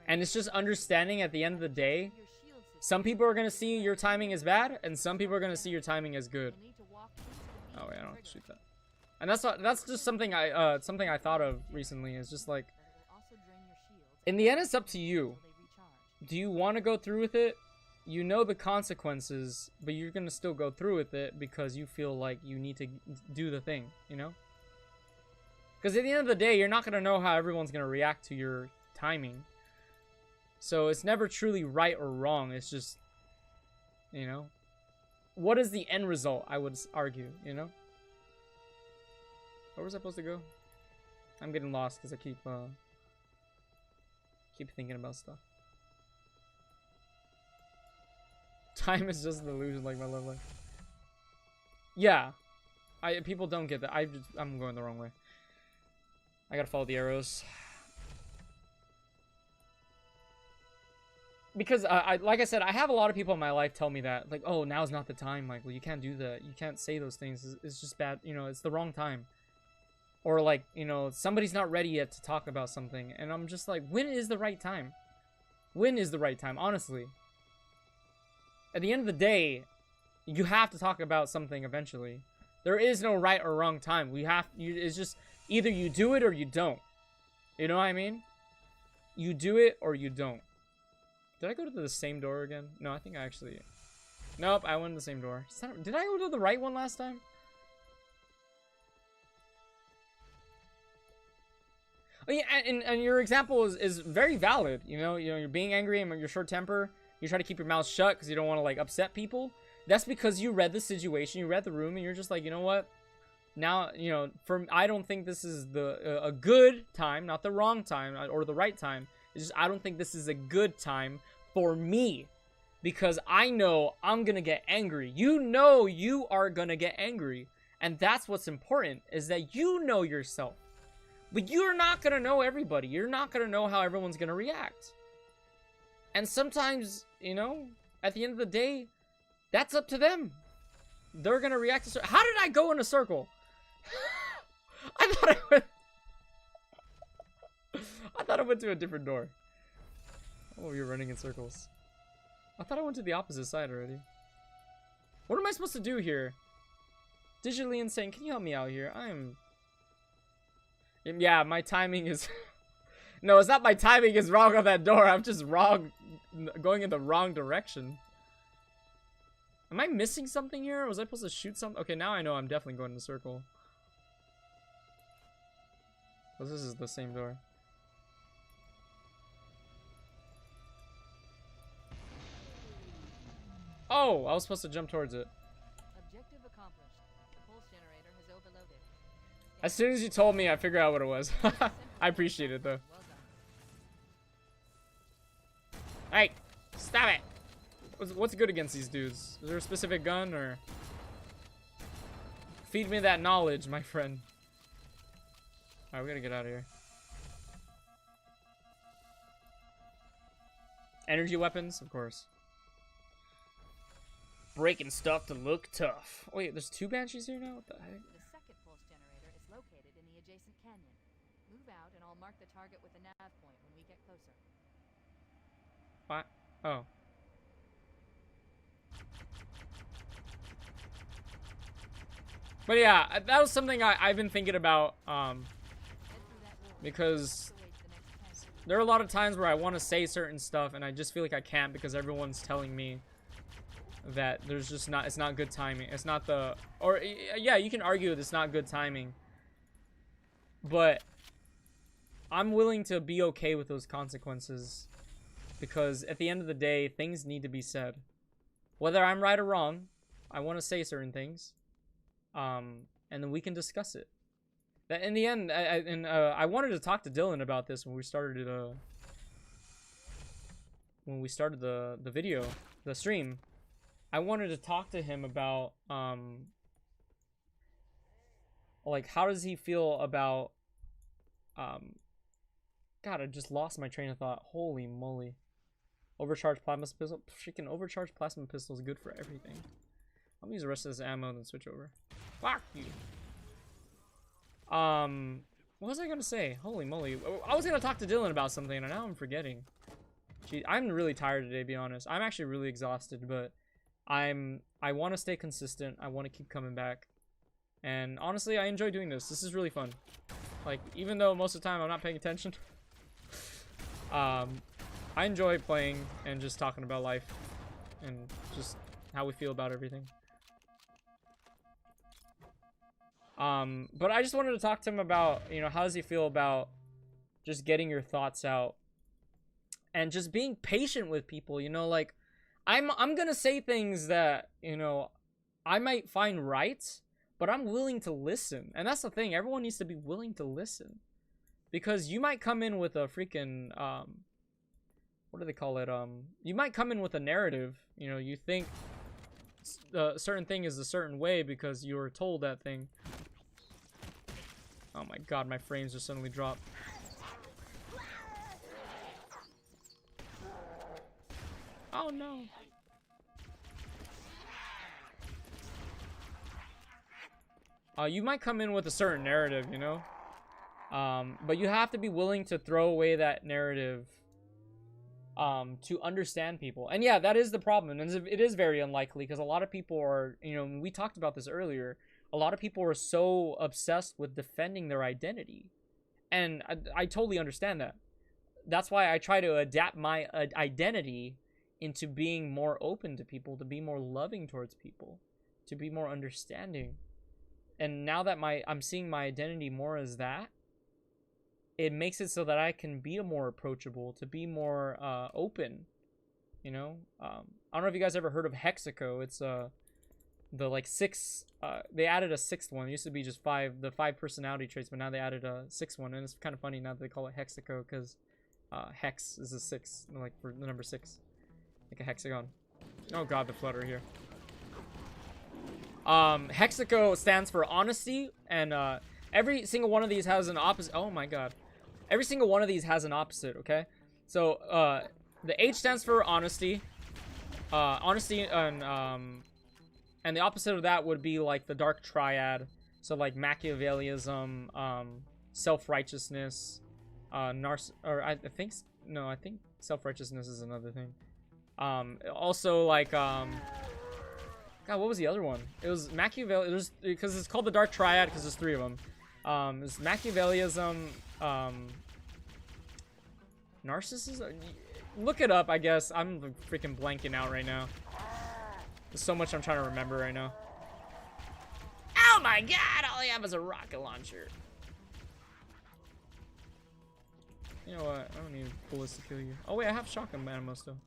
And it's just understanding at the end of the day, some people are going to see your timing as bad, and some people are going to see your timing as good. Oh, wait, I don't have to shoot that. And that's just something I thought of recently. Is just like, in the end, it's up to you. Do you want to go through with it? You know the consequences, but you're going to still go through with it because you feel like you need to do the thing, you know? Because at the end of the day, you're not going to know how everyone's going to react to your timing. So it's never truly right or wrong. It's just, you know, what is the end result, I would argue, you know? Where was I supposed to go? I'm getting lost because I keep thinking about stuff. Time is just an illusion, like my love life. Yeah, people don't get that. I'm going the wrong way. I gotta follow the arrows. Because like I said, I have a lot of people in my life tell me that, like, oh, now's not the time, Michael. You can't do that. You can't say those things. It's just bad. You know, it's the wrong time. Or like, you know, somebody's not ready yet to talk about something, and I'm just like, when is the right time? When is the right time? Honestly. At the end of the day, you have to talk about something eventually. There is no right or wrong time. It's just either you do it or you don't. You know what I mean? You do it or you don't. Did I go to the same door again? No, I think I actually... Nope, I went to the same door. Did I go to the right one last time? Oh, yeah, and your example is very valid. You know, you're being angry and you're short temper. You try to keep your mouth shut because you don't want to, like, upset people. That's because you read the situation, you read the room, and you're just like, you know what? Now, you know, I don't think this is a good time, not the wrong time or the right time. It's just I don't think this is a good time for me because I know I'm gonna get angry. You know you are gonna get angry, and that's what's important, is that you know yourself. But you're not gonna know everybody. You're not gonna know how everyone's gonna react. And sometimes, you know, at the end of the day, that's up to them. They're gonna react to... How did I go in a circle? I thought I went to a different door. Oh, you're running in circles. I thought I went to the opposite side already. What am I supposed to do here? Digitally insane. Can you help me out here? Yeah, my timing is... No, it's not my timing is wrong on that door. I'm just wrong, going in the wrong direction. Am I missing something here? Was I supposed to shoot something? Okay, now I know I'm definitely going in a circle. Oh, this is the same door. Oh, I was supposed to jump towards it. Objective accomplished. The pulse generator has overloaded. As soon as you told me, I figured out what it was. I appreciate it, though. Well done. Hey, stop it! What's good against these dudes? Is there a specific gun, or... Feed me that knowledge, my friend. Alright, we gotta get out of here. Energy weapons? Of course. Breaking stuff to look tough. Wait, there's two banshees here now? What the heck? The second pulse generator is located in the adjacent canyon. Move out and I'll mark the target with a nav point when we get closer. What? Oh. But yeah, that was something I've been thinking about, because there are a lot of times where I want to say certain stuff and I just feel like I can't because everyone's telling me that there's just not, it's not good timing. It's not the, or yeah, you can argue that it's not good timing, but I'm willing to be okay with those consequences because at the end of the day, things need to be said. Whether I'm right or wrong, I want to say certain things. And and then we can discuss it. That in the end, I wanted to talk to Dylan about this when we started the video, the stream. I wanted to talk to him about like, how does he feel about God, I just lost my train of thought. Holy moly. Overcharged plasma pistol. Freaking overcharged plasma pistol is good for everything. I'm gonna use the rest of this ammo and then switch over. Fuck you. What was I gonna say? Holy moly. I was gonna talk to Dylan about something and now I'm forgetting. Gee, I'm really tired today, to be honest. I'm actually really exhausted, but I want to stay consistent. I want to keep coming back. And honestly, I enjoy doing this. This is really fun. Like, even though most of the time I'm not paying attention. I enjoy playing and just talking about life and just how we feel about everything. But I just wanted to talk to him about, you know, how does he feel about just getting your thoughts out and just being patient with people, you know, like I'm gonna say things that, you know, I might find right, but I'm willing to listen. And that's the thing, everyone needs to be willing to listen. Because you might come in with a freaking, what do they call it? You might come in with a narrative, you know, you think a certain thing is a certain way because you were told that thing. Oh my god, my frames just suddenly dropped. Oh no. You might come in with a certain narrative, you know? But you have to be willing to throw away that narrative to understand people. And yeah, that is the problem. And it is very unlikely because a lot of people are, you know, we talked about this earlier. A lot of people are so obsessed with defending their identity. And I totally understand that. That's why I try to adapt my identity into being more open to people, to be more loving towards people, to be more understanding. And now that I'm seeing my identity more as that, it makes it so that I can be more approachable, to be more open, you know? I don't know if you guys ever heard of Hexaco. It's the like 6, they added a 6th one. It used to be just 5, the 5 personality traits, but now they added a 6th one, and it's kind of funny now that they call it Hexaco, because hex is a 6, like for the number 6, like a hexagon. Oh god, the flutter here. Hexaco stands for honesty, and every single one of these has an opposite. Oh my god. Every single one of these has an opposite, okay? So, the H stands for honesty. Honesty and the opposite of that would be like the dark triad. So like Machiavellism, self-righteousness, I think self-righteousness is another thing. Also like, God, what was the other one? It was Machiavelli, because it's called the dark triad because there's 3 of them. It's Machiavellism, narcissism. Look it up, I guess. I'm freaking blanking out right now. There's so much I'm trying to remember right now. Oh my god, all I have is a rocket launcher. You know what? I don't need bullets to kill you. Oh wait, I have shotgun ammo still.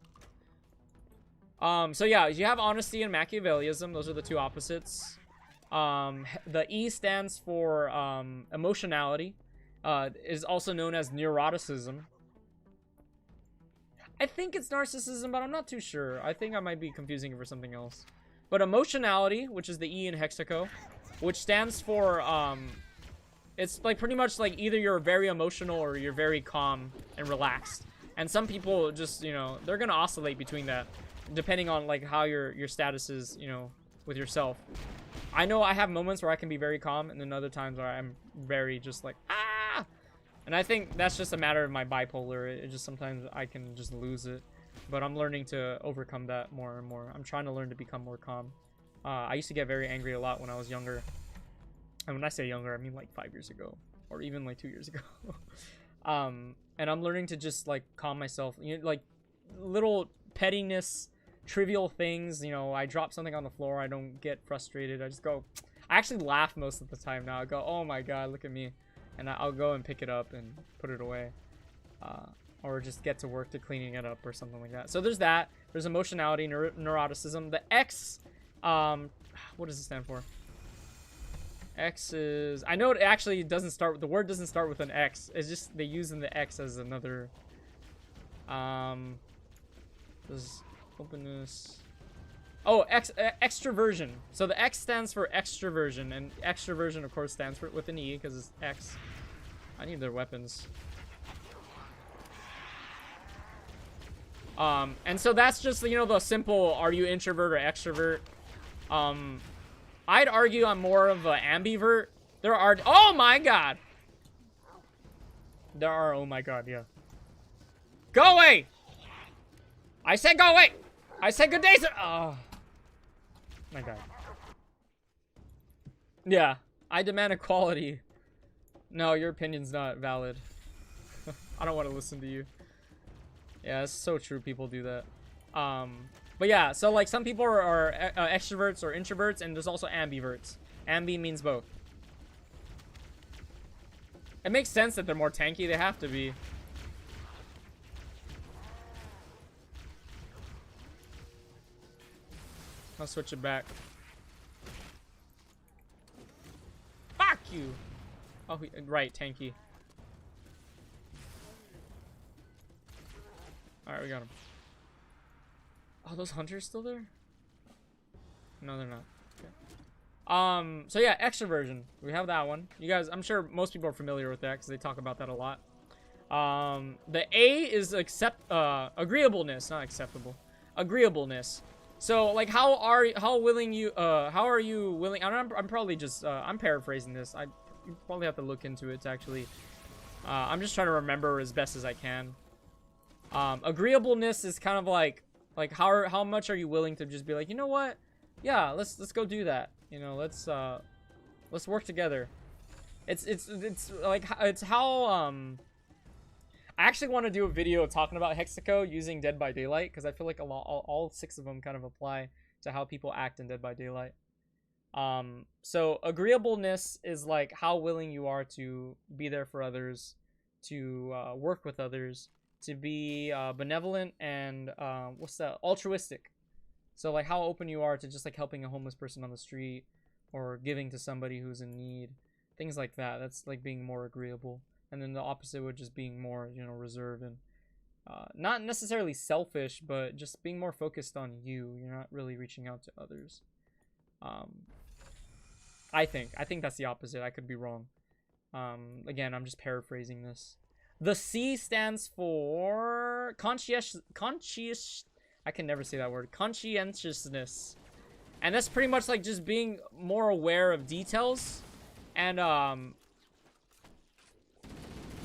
So yeah, you have honesty and Machiavellism. Those are the 2 opposites. The E stands for emotionality. Is also known as neuroticism. I think it's narcissism, but I'm not too sure. I think I might be confusing it for something else. But emotionality, which is the E in Hexaco, which stands for it's like pretty much like either you're very emotional or you're very calm and relaxed. And some people just, you know, they're gonna oscillate between that, depending on like how your status is, you know, with yourself. I know I have moments where I can be very calm, and then other times where I'm very just like, ah! And I think that's just a matter of my bipolar. It just sometimes I can just lose it. But I'm learning to overcome that more and more. I'm trying to learn to become more calm. I used to get very angry a lot when I was younger. And when I say younger, I mean like 5 years ago. Or even like 2 years ago. And I'm learning to just like calm myself. You know, like little pettiness, trivial things. You know, I drop something on the floor, I don't get frustrated. I just go, I actually laugh most of the time now. I go, oh my god, look at me. And I'll go and pick it up and put it away. Or just get to work to cleaning it up or something like that. So there's that. There's emotionality, neuroticism. The X, what does it stand for? X is... I know it actually doesn't start with... The word doesn't start with an X. It's just they using the X as another... This openness... Oh, extroversion. So the X stands for extroversion, and extroversion, of course, stands for with an E because it's X. I need their weapons. And so that's just, you know, the simple, are you introvert or extrovert? I'd argue I'm more of an ambivert. There are, oh my god! There are, oh my god, yeah. Go away! I said go away! I said good day, sir! Oh. My god. Yeah, I demand equality. No, your opinion's not valid. I don't want to listen to you. Yeah, it's so true. People do that. But yeah, so like some people are extroverts or introverts, and there's also ambiverts. Ambi means both. It makes sense that they're more tanky. They have to be. I'll switch it back. Fuck you! Oh, right, tanky. Alright, we got him. Oh, those hunters still there? No, they're not. Okay. So yeah, extroversion. We have that one. You guys, I'm sure most people are familiar with that because they talk about that a lot. The A is agreeableness, not acceptable. Agreeableness. So like, how are you willing? I'm probably just I'm paraphrasing this. You probably have to look into it to actually. I'm just trying to remember as best as I can. Agreeableness is kind of like how much are you willing to just be like, you know what? Yeah, let's go do that. You know, let's work together. It's like it's how I actually want to do a video talking about Hexaco using Dead by Daylight because I feel like all 6 of them kind of apply to how people act in Dead by Daylight. So agreeableness is like how willing you are to be there for others, to work with others, to be benevolent and altruistic. So like how open you are to just like helping a homeless person on the street or giving to somebody who's in need, things like that. That's like being more agreeable. And then the opposite would just being more, you know, reserved and not necessarily selfish, but just being more focused on you. You're not really reaching out to others. I think that's the opposite. I could be wrong. Again, I'm just paraphrasing this. The C stands for conscientious. I can never say that word. Conscientiousness, and that's pretty much like just being more aware of details, and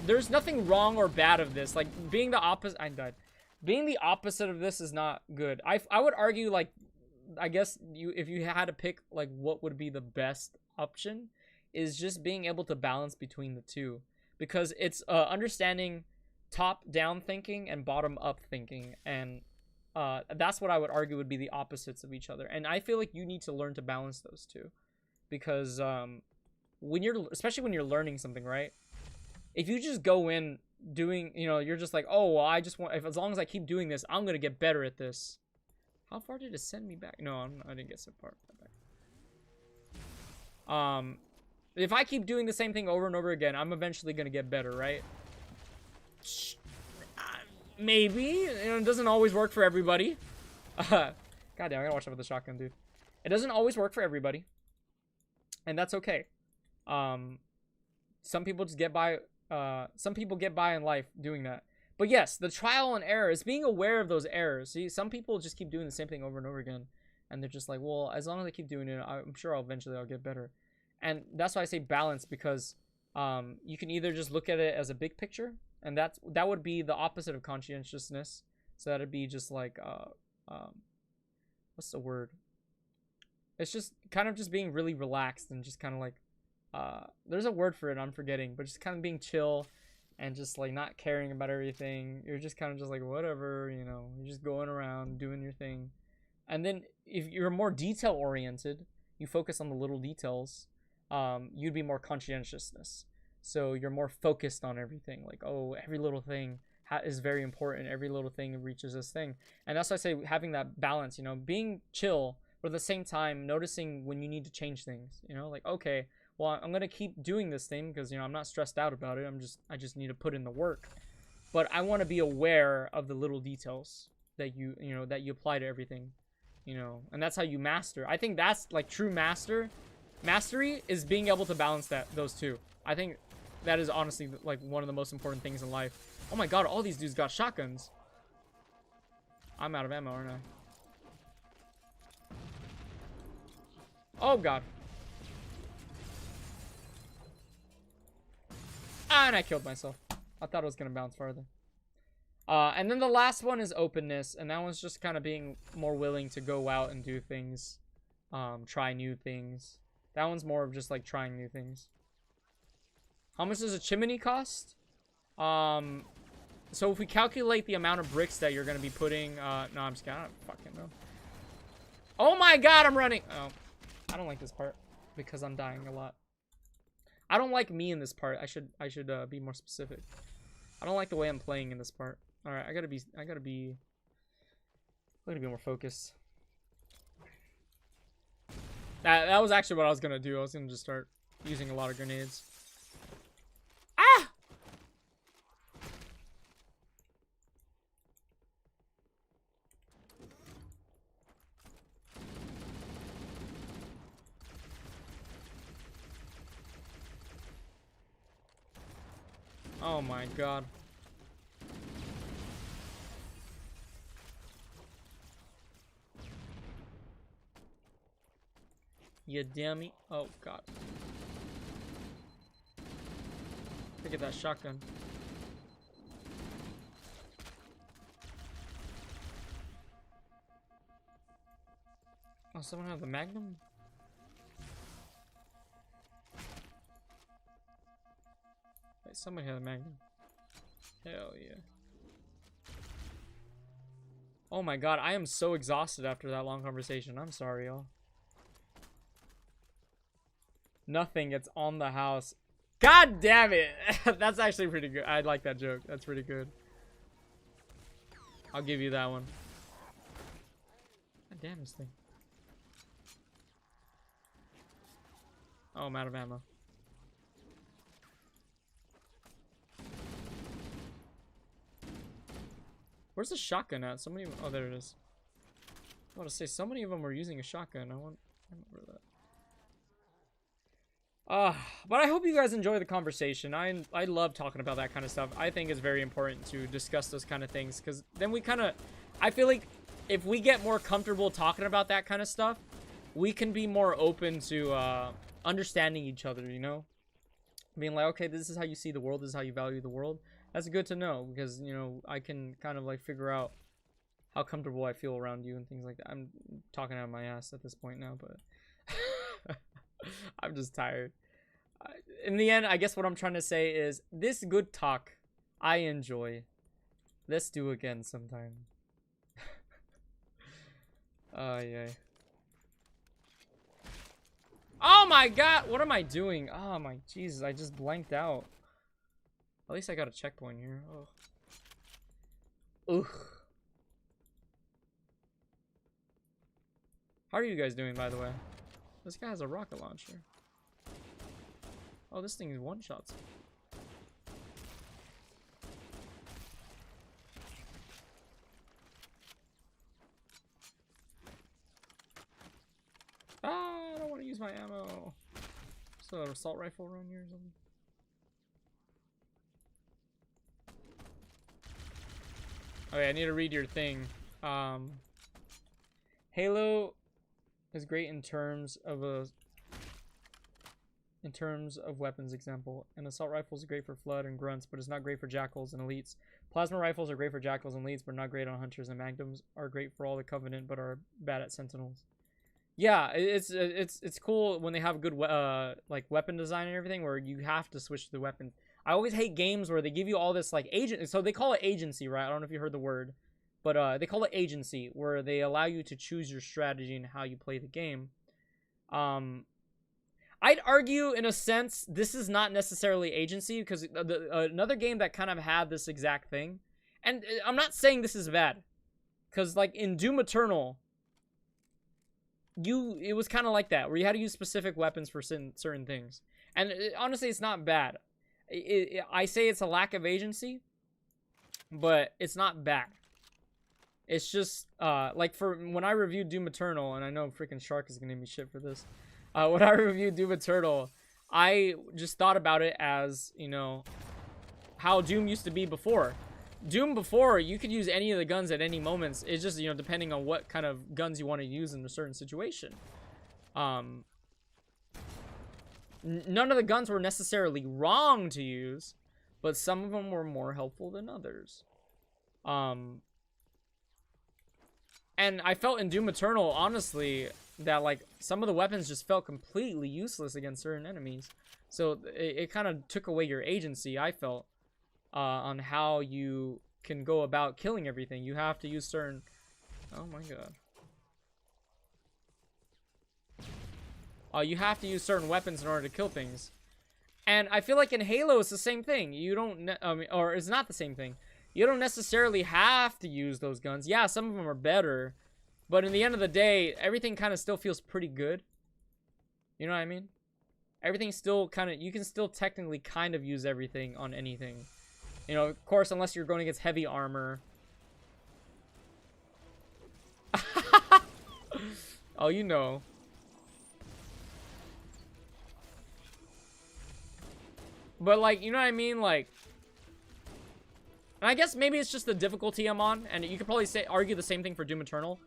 there's nothing wrong or bad of this. Like being the opposite. I died. Being the opposite of this is not good. I would argue like, I guess if you had to pick like what would be the best option, is just being able to balance between the two. Because it's understanding top-down thinking and bottom-up thinking, and that's what I would argue would be the opposites of each other. And I feel like you need to learn to balance those two, because especially when you're learning something, right? If you just go in doing, you know, you're just like, oh, well, I just want, as long as I keep doing this, I'm gonna get better at this. How far did it send me back? No, I didn't get so far back. If I keep doing the same thing over and over again, I'm eventually gonna get better, right? Maybe. You know, it doesn't always work for everybody. God damn, I gotta watch out with the shotgun, dude. It doesn't always work for everybody, and that's okay. Some people just get by. Some people get by in life doing that. But yes, the trial and error is being aware of those errors. See, some people just keep doing the same thing over and over again, and they're just like, well, as long as I keep doing it, I'm sure I'll get better. And that's why I say balance, because you can either just look at it as a big picture, and that would be the opposite of conscientiousness. So that'd be just like what's the word? It's just kind of just being really relaxed and just kind of like there's a word for it, I'm forgetting, but just kind of being chill and just like not caring about everything. You're just kind of just like whatever, you know, you're just going around doing your thing. And then if you're more detail oriented, you focus on the little details. You'd be more conscientiousness. So you're more focused on everything. Like, oh, every little thing is very important. Every little thing reaches this thing. And that's why I say having that balance, you know, being chill, but at the same time noticing when you need to change things. You know, like, okay, well, I'm gonna keep doing this thing because, you know, I'm not stressed out about it. I just need to put in the work. But I want to be aware of the little details that you know, that you apply to everything, you know, and that's how you master. I think that's like true mastery is being able to balance those two. I think that is honestly like one of the most important things in life. Oh my god, all these dudes got shotguns. I'm out of ammo, aren't I? Oh god. And I killed myself. I thought it was gonna bounce farther. And then the last one is openness, and that one's just kind of being more willing to go out and do things, try new things. That one's more of just like trying new things. How much does a chimney cost? So if we calculate the amount of bricks that you're gonna be putting, no, I'm just kidding. I don't fucking know. Oh my god, I'm running. Oh, I don't like this part because I'm dying a lot. I don't like me in this part. I should be more specific. I don't like the way I'm playing in this part. All right, I gotta be more focused. That was actually what I was gonna do. I was gonna just start using a lot of grenades. Ah! Oh my god. You dummy. Oh god. Look at that shotgun. Oh, someone have the Magnum? Wait, somebody had a Magnum. Hell yeah. Oh my god, I am so exhausted after that long conversation. I'm sorry, y'all. Nothing, it's on the house. God damn it! That's actually pretty good. I like that joke. That's pretty good. I'll give you that one. God damn this thing. Oh, I'm out of ammo. Where's the shotgun at? So many. Oh, there it is. I want to say so many of them were using a shotgun. I remember that. But I hope you guys enjoy the conversation. I love talking about that kind of stuff. I think it's very important to discuss those kind of things because then we kind of, I feel like if we get more comfortable talking about that kind of stuff, we can be more open to understanding each other, you know? Being like, okay, this is how you see the world, this is how you value the world. That's good to know because, you know, I can kind of like figure out how comfortable I feel around you and things like that. I'm talking out of my ass at this point now, but I'm just tired. In the end, I guess what I'm trying to say is this good talk I enjoy. Let's do again sometime. Oh, yeah. Oh my god, what am I doing? Oh my Jesus, I just blanked out. At least I got a checkpoint here. Oh. Ugh. How are you guys doing, by the way? This guy has a rocket launcher. Oh, this thing is one-shots. Ah, I don't want to use my ammo. So, an assault rifle around here or something? Okay, I need to read your thing. Halo is great in terms of weapons example. An assault rifle is great for flood and grunts, but it's not great for jackals and elites. Plasma rifles are great for jackals and elites, but not great on hunters, and magnums are great for all the covenant, but are bad at sentinels. Yeah, it's cool when they have good like weapon design and everything, where you have to switch to the weapons. I always hate games where they give you all this like agent. So they call it agency, right? I don't know if you heard the word, but they call it agency, where they allow you to choose your strategy and how you play the game. I'd argue, in a sense, this is not necessarily agency, because another game that kind of had this exact thing, and I'm not saying this is bad, because like in Doom Eternal, it was kind of like that, where you had to use specific weapons for certain things. And honestly, it's not bad. I say it's a lack of agency, but it's not bad. It's just, like, for when I reviewed Doom Eternal, and I know freaking Shark is gonna give me shit for this. When I reviewed Doom Eternal, I just thought about it as, you know, how Doom used to be before. Doom before, you could use any of the guns at any moments. It's just, you know, depending on what kind of guns you want to use in a certain situation. None of the guns were necessarily wrong to use, but some of them were more helpful than others. And I felt in Doom Eternal, honestly, that, like, some of the weapons just felt completely useless against certain enemies. So it kind of took away your agency, I felt, on how you can go about killing everything. You have to use certain... Oh my god. You have to use certain weapons in order to kill things. And I feel like in Halo, it's the same thing. You don't... or it's not the same thing. You don't necessarily have to use those guns. Yeah, some of them are better. But in the end of the day, everything kind of still feels pretty good. You know what I mean? Everything still kind of... You can still technically kind of use everything on anything. You know, of course, unless you're going against heavy armor. Oh, you know. But, like, you know what I mean? Like... And I guess maybe it's just the difficulty I'm on. And you could probably argue the same thing for Doom Eternal.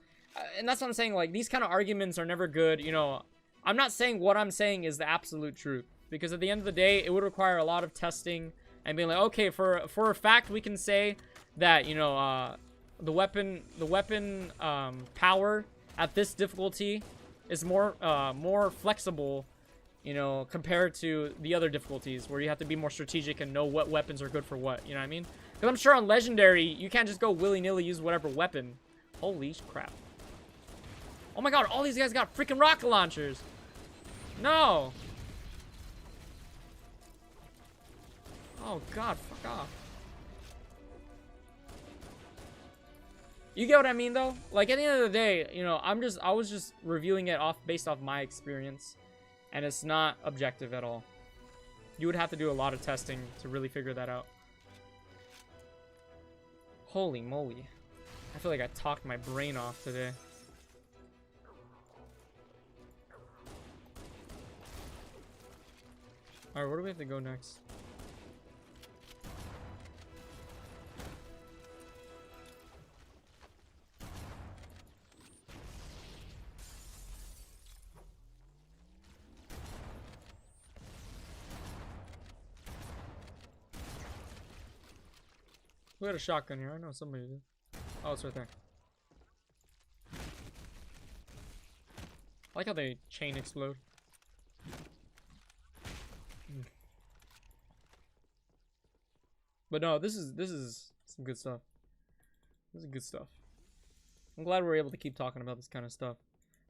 And that's what I'm saying. Like, these kind of arguments are never good. You know, I'm not saying what I'm saying is the absolute truth. Because at the end of the day, it would require a lot of testing. And being like, okay, for a fact, we can say that, you know, the weapon power at this difficulty is more flexible, you know, compared to the other difficulties where you have to be more strategic and know what weapons are good for what. You know what I mean? Because I'm sure on Legendary, you can't just go willy-nilly use whatever weapon. Holy crap. Oh my god, all these guys got freaking rocket launchers. No. Oh god, fuck off. You get what I mean, though? Like, at the end of the day, you know, I was just reviewing it based off my experience. And it's not objective at all. You would have to do a lot of testing to really figure that out. Holy moly. I feel like I talked my brain off today. Alright, where do we have to go next? Who had a shotgun here? I know somebody did. Oh, it's right there. I like how they chain explode. But no, this is some good stuff. This is good stuff. I'm glad we're able to keep talking about this kind of stuff.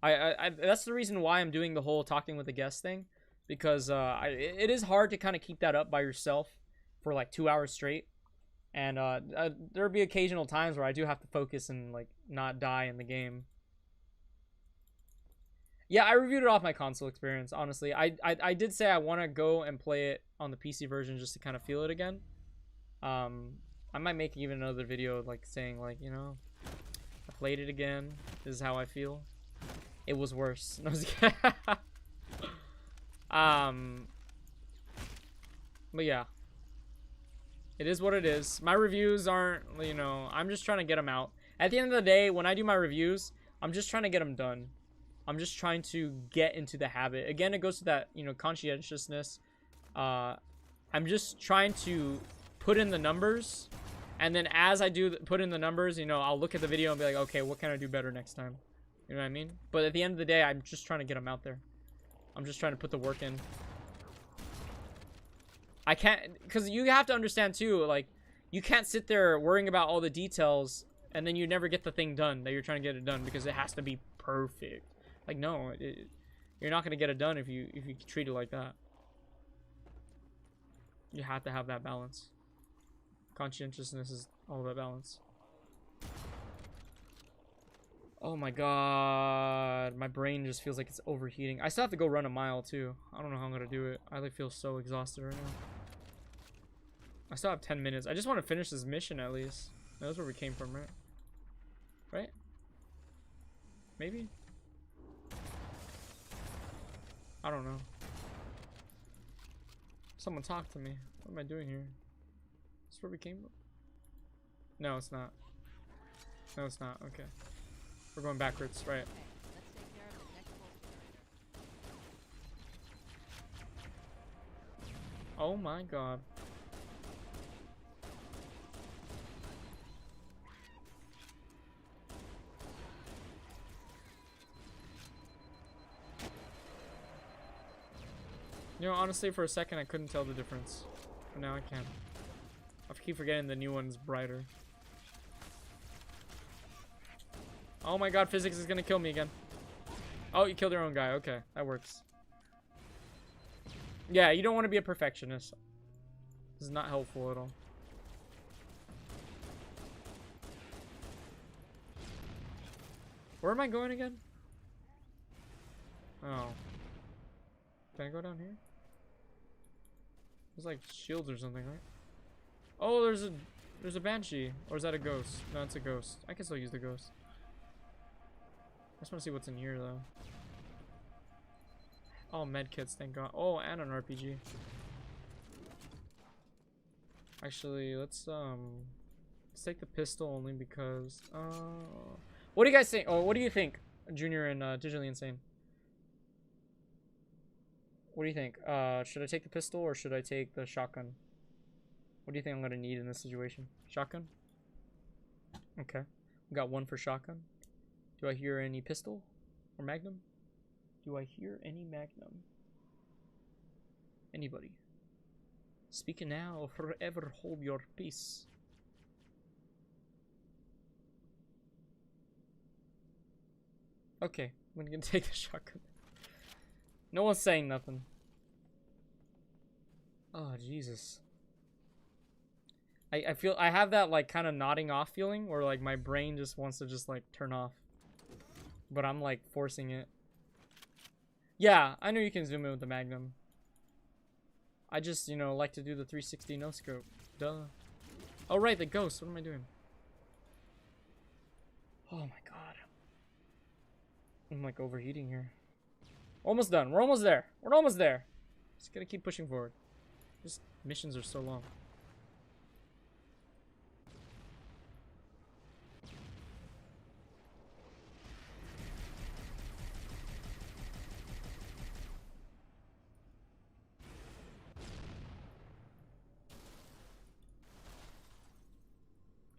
That's the reason why I'm doing the whole talking with the guest thing, because it is hard to kind of keep that up by yourself for like 2 hours straight. And there'll be occasional times where I do have to focus and like not die in the game. Yeah, I reviewed it off my console experience, honestly. I did say I want to go and play it on the PC version just to kind of feel it again. I might make even another video like saying like, you know, I played it again. This is how I feel. It was worse. But yeah. It is what it is. My reviews aren't, you know, I'm just trying to get them out. At the end of the day, when I do my reviews, I'm just trying to get them done. I'm just trying to get into the habit. Again, it goes to that, you know, conscientiousness. I'm just trying to put in the numbers. And then as I do put in the numbers, you know, I'll look at the video and be like, okay, what can I do better next time? You know what I mean? But at the end of the day, I'm just trying to get them out there. I'm just trying to put the work in. I can't, because you have to understand too, like, you can't sit there worrying about all the details and then you never get the thing done that you're trying to get it done because it has to be perfect. Like, no, you're not going to get it done if you treat it like that. You have to have that balance. Conscientiousness is all about balance. Oh my god. My brain just feels like it's overheating. I still have to go run a mile too. I don't know how I'm gonna do it. I like feel so exhausted right now. I still have 10 minutes. I just want to finish this mission at least. That's where we came from, right? Right? Maybe? I don't know. Someone talk to me. What am I doing here? Is this where we came from? No, it's not. No, it's not. Okay. We're going backwards, right? Oh my god. You know, honestly, for a second, I couldn't tell the difference. But now I can. I keep forgetting the new one's brighter. Oh my god, physics is gonna kill me again. Oh, you killed your own guy. Okay, that works. Yeah, you don't want to be a perfectionist. This is not helpful at all. Where am I going again? Oh. Can I go down here? There's like shields or something, right? Oh, there's a banshee. Or is that a ghost? No, it's a ghost. I can still use the ghost. I just want to see what's in here though. Oh, medkits, thank god. Oh, and an RPG. Actually, let's take the pistol only because what do you guys think? Oh, what do you think, Junior and Digitally Insane? What do you think? Should I take the pistol or should I take the shotgun? What do you think I'm gonna need in this situation? Shotgun? Okay. We got one for shotgun. Do I hear any pistol or magnum? Do I hear any magnum? Anybody? Speak now or forever hold your peace. Okay, I'm gonna take the shotgun. No one's saying nothing. Oh, Jesus. I feel I have that like kind of nodding off feeling where like my brain just wants to just like turn off. But I'm like forcing it. Yeah, I know you can zoom in with the Magnum. I just, you know, like to do the 360 no scope. Duh. Oh right, the ghost. What am I doing? Oh my god. I'm like overheating here. Almost done. We're almost there. We're almost there. Just gotta keep pushing forward. Just missions are so long.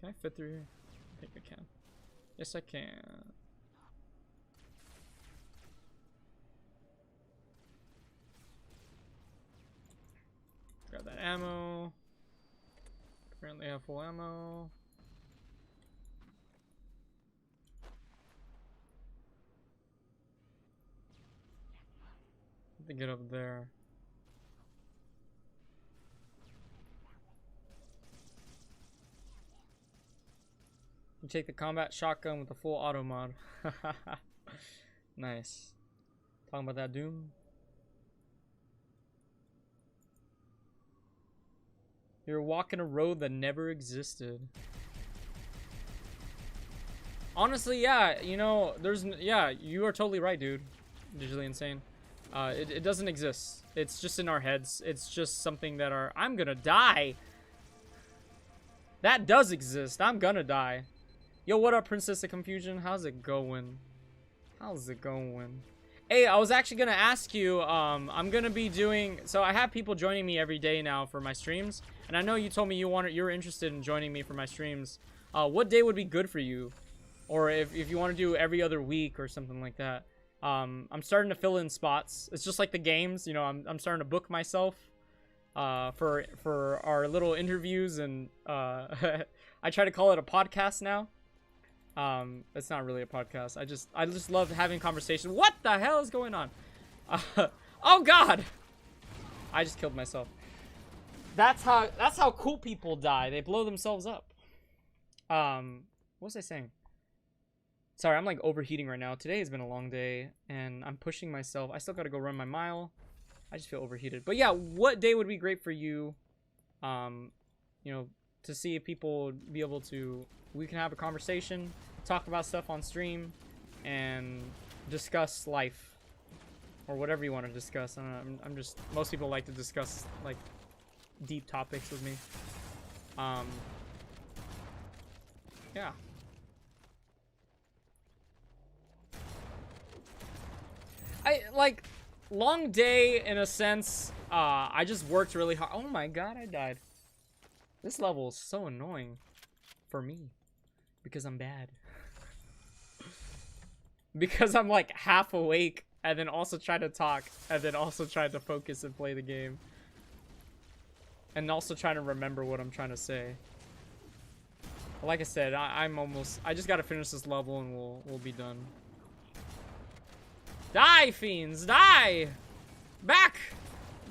Can I fit through here? I think I can. Yes, I can. Grab that ammo. Apparently I have full ammo. I have to get up there. You take the combat shotgun with the full auto mod. Nice. Talking about that Doom. You're walking a road that never existed. Honestly, yeah, you know, yeah, you are totally right, dude. Digitally Insane. It doesn't exist. It's just in our heads. It's just something that I'm gonna die. That does exist. I'm gonna die. Yo, what up, Princess of Confusion? How's it going? How's it going? Hey, I was actually gonna ask you, I'm gonna be doing, so I have people joining me every day now for my streams, and I know you told me you're interested in joining me for my streams. What day would be good for you? Or if you want to do every other week or something like that. I'm starting to fill in spots. It's just like the games, you know, I'm starting to book myself for our little interviews, and I try to call it a podcast now. It's not really a podcast. I just love having conversation. What the hell is going on? Oh god! I just killed myself. That's how cool people die. They blow themselves up. What was I saying? Sorry, I'm like overheating right now. Today has been a long day, and I'm pushing myself. I still gotta go run my mile. I just feel overheated. But yeah, what day would be great for you? You know, to see if people would be able to, we can have a conversation, talk about stuff on stream, and discuss life. Or whatever you want to discuss. I don't know, I'm just, most people like to discuss, like, deep topics with me. Yeah. Like, long day in a sense. I just worked really hard. Oh my god, I died. This level is so annoying for me because I'm bad. Because I'm like half awake and then also try to talk and then also try to focus and play the game. And also trying to remember what I'm trying to say. Like I said, I just gotta finish this level and we'll be done. Die, fiends, die! Back!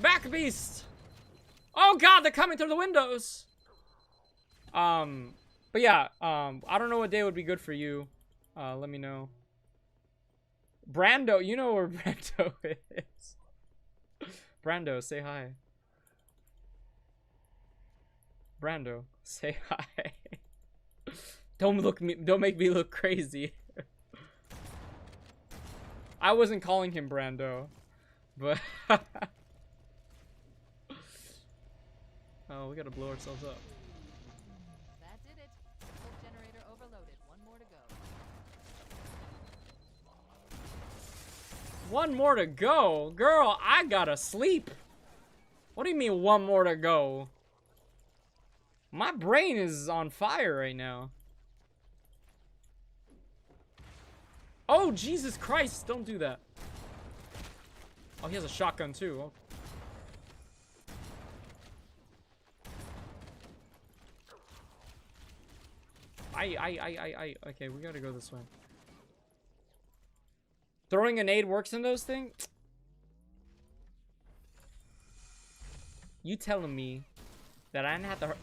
Back, beast! Oh god, they're coming through the windows! But yeah, I don't know what day would be good for you. Let me know. Brando, you know where Brando is. Brando, say hi. Brando, say hi. Don't make me look crazy. I wasn't calling him Brando, but oh, we gotta blow ourselves up. That did it. Smoke generator overloaded. One more to go. One more to go? Girl, I gotta sleep. What do you mean one more to go? My brain is on fire right now. Oh, Jesus Christ, don't do that. Oh, he has a shotgun too. Oh. Okay, we gotta go this way. Throwing a nade works in those things? You telling me that I didn't have to hurt?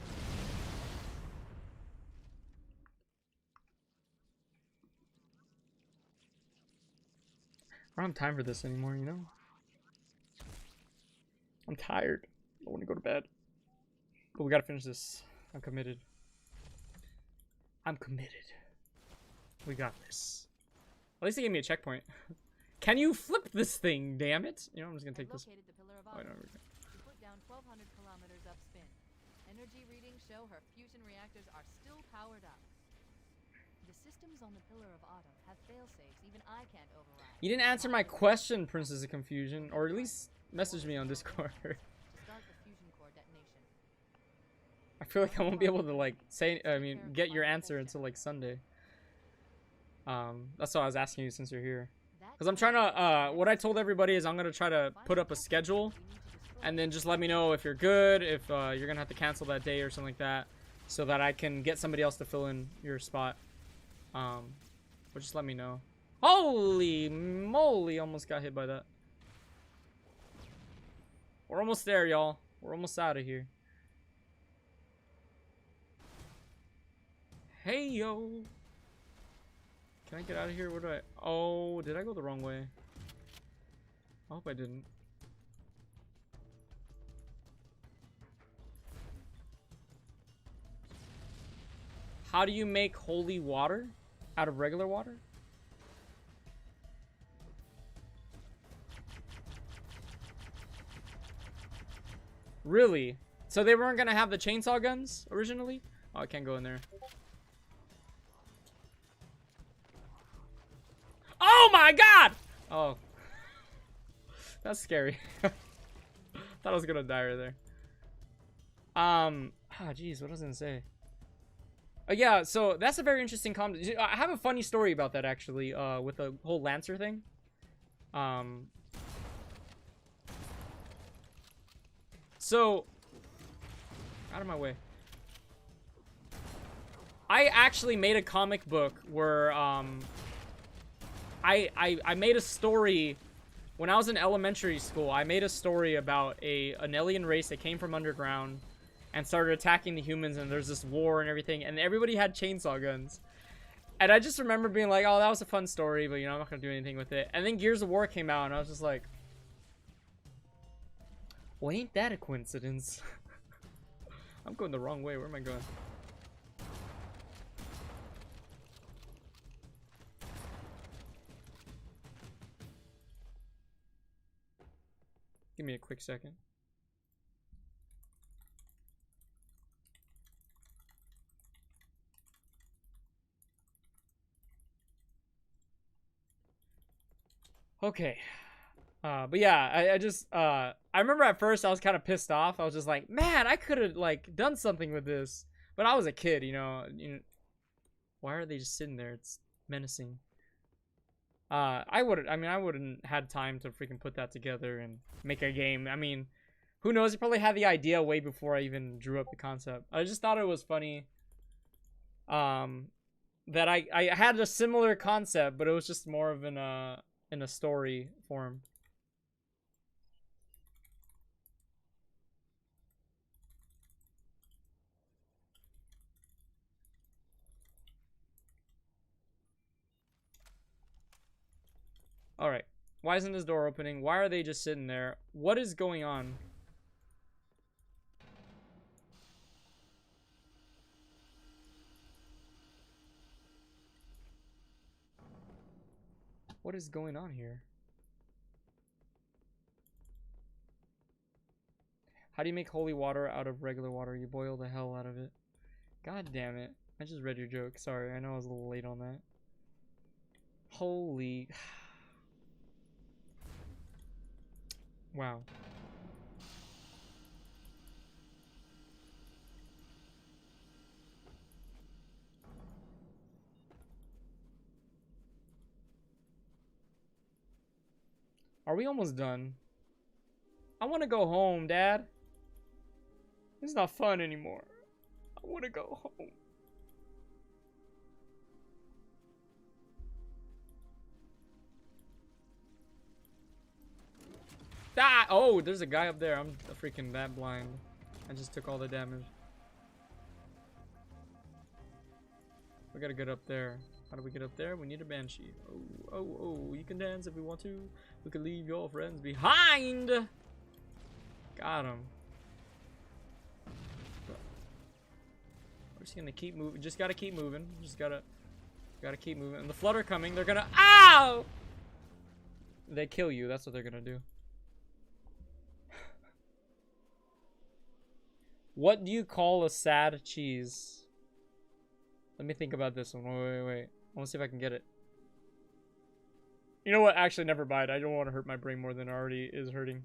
I don't have time for this anymore, you know? I'm tired. I want to go to bed. But we gotta finish this. I'm committed. I'm committed. We got this. At least they gave me a checkpoint. Can you flip this thing, damn it? You know, I'm just gonna take this. Located the pillar of Oh, no, Autumn. we're good. She put down 1,200 kilometers upspin. Energy readings show her fusion reactors are still powered up. The systems on the pillar of Autumn have failsafes even I can't override. You didn't answer my question, Princess of Confusion, or at least message me on Discord. Start the fusion core detonation. I feel like I won't be able to like get your answer until like Sunday. That's why I was asking you since you're here. Because I'm trying to, what I told everybody is I'm going to try to put up a schedule. And then just let me know if you're good, if you're going to have to cancel that day or something like that. So that I can get somebody else to fill in your spot. But just let me know. Holy moly, almost got hit by that. We're almost there, y'all. We're almost out of here. Hey, yo. Can I get out of here? Where do I... Oh, did I go the wrong way? I hope I didn't. How do you make holy water out of regular water? Really? So they weren't gonna have the chainsaw guns originally? Oh, I can't go in there. Oh my god! Oh. That's scary. Thought I was gonna die right there. Jeez, what was I gonna say? Yeah, so that's a very interesting comment. I have a funny story about that actually, with the whole Lancer thing. So, out of my way. I actually made a comic book where, I made a story when I was in elementary school. I made a story about an alien race that came from underground and started attacking the humans, and there's this war and everything, and everybody had chainsaw guns. And I just remember being like, oh, that was a fun story, but you know, I'm not gonna do anything with it. And then Gears of War came out, and I was just like, well, ain't that a coincidence? I'm going the wrong way. Where am I going? Give me a quick second. Okay. But yeah, I just I remember at first I was kind of pissed off. I was just like, man, I could have like done something with this. But I was a kid, you know. Why are they just sitting there? It's menacing. I wouldn't had time to freaking put that together and make a game. I mean, who knows? He probably had the idea way before I even drew up the concept. I just thought it was funny. That I had a similar concept, but it was just more of in a story form. All right. Why isn't this door opening? Why are they just sitting there? What is going on? What is going on here? How do you make holy water out of regular water? You boil the hell out of it. God damn it. I just read your joke. Sorry, I know I was a little late on that. Holy... Wow. Are we almost done? I want to go home, Dad. It's not fun anymore. I want to go home. Ah! Oh, there's a guy up there. I'm freaking that blind. I just took all the damage. We gotta get up there. How do we get up there? We need a banshee. Oh, oh, oh. You can dance if we want to. We can leave your friends behind. Got him. We're just gonna keep moving. Just gotta keep moving. Just gotta keep moving. And the flood are coming. They're gonna. Ow! They kill you. That's what they're gonna do. What do you call a sad cheese? Let me think about this one. Wait. I want to see if I can get it. You know what? Actually, never mind. I don't want to hurt my brain more than it already is hurting.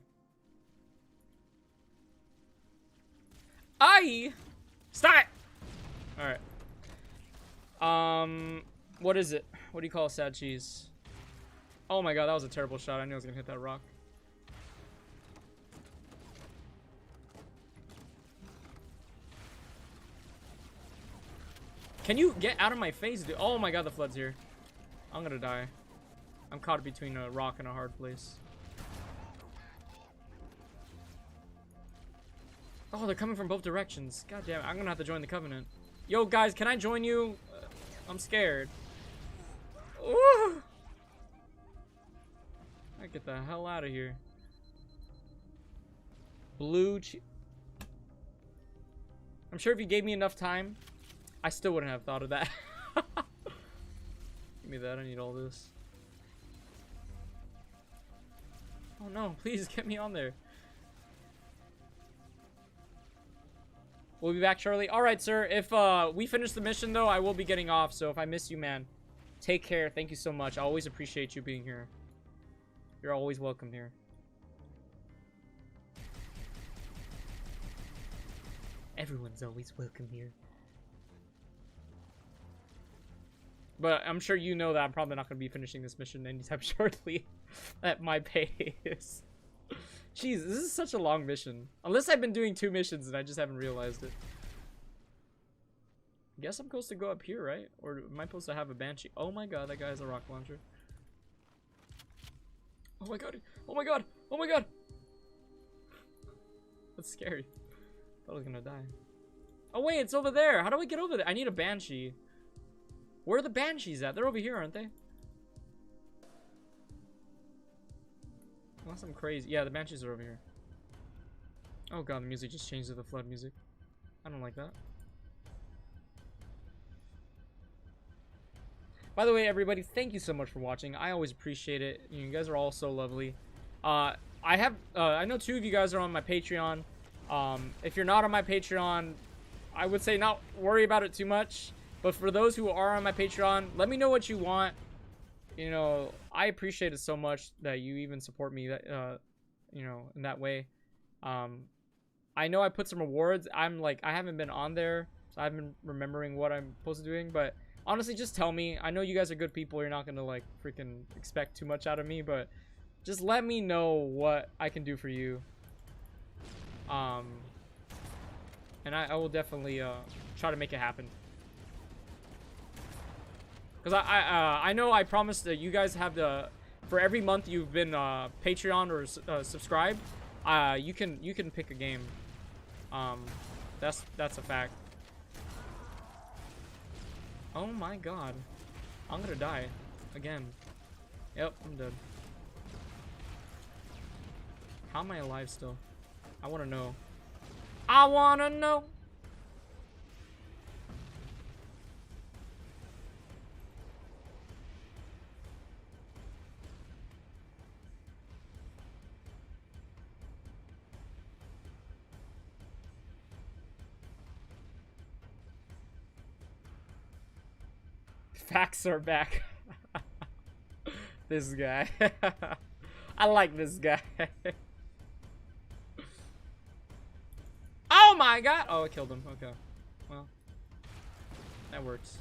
Stop it! Alright. What is it? What do you call a sad cheese? Oh my god, that was a terrible shot. I knew I was gonna hit that rock. Can you get out of my face, dude? Oh my god, the flood's here. I'm gonna die. I'm caught between a rock and a hard place. Oh, they're coming from both directions. God damn it, I'm gonna have to join the Covenant. Yo, guys, can I join you? I'm scared. Ooh. I get the hell out of here. Blue cheese. I'm sure if you gave me enough time, I still wouldn't have thought of that. Give me that. I need all this. Oh no, please get me on there. We'll be back shortly. Alright, sir. If we finish the mission, though, I will be getting off. So if I miss you, man, take care. Thank you so much. I always appreciate you being here. You're always welcome here. Everyone's always welcome here. But I'm sure you know that I'm probably not going to be finishing this mission anytime shortly at my pace. Jeez, this is such a long mission. Unless I've been doing 2 missions and I just haven't realized it. I guess I'm supposed to go up here, right? Or am I supposed to have a banshee? Oh my god, that guy has a rock launcher. Oh my god. Oh my god. Oh my god. That's scary. I thought I was gonna die. Oh wait, it's over there. How do I get over there? I need a banshee. Where are the banshees at? They're over here, aren't they? Unless I'm crazy. Yeah, the banshees are over here. Oh god, the music just changed to the flood music. I don't like that. By the way, everybody, thank you so much for watching. I always appreciate it. You guys are all so lovely. I know 2 of you guys are on my Patreon. If you're not on my Patreon, I would say not worry about it too much. But for those who are on my Patreon, let me know what you want. You know, I appreciate it so much that you even support me that, you know, in that way. I know I put some rewards. I haven't been on there, so I haven't been remembering what I'm supposed to be doing, but honestly, just tell me. I know you guys are good people. You're not gonna like freaking expect too much out of me, but just let me know what I can do for you. And I will definitely try to make it happen. Because I know I promised that you guys have for every month you've been Patreon or subscribed, you can pick a game. That's a fact. Oh my god. I'm gonna die. Again. Yep, I'm dead. How am I alive still? I wanna know. I wanna know! Facts are back. This guy. I like this guy. Oh my god! Oh, I killed him. Okay. Well, that works.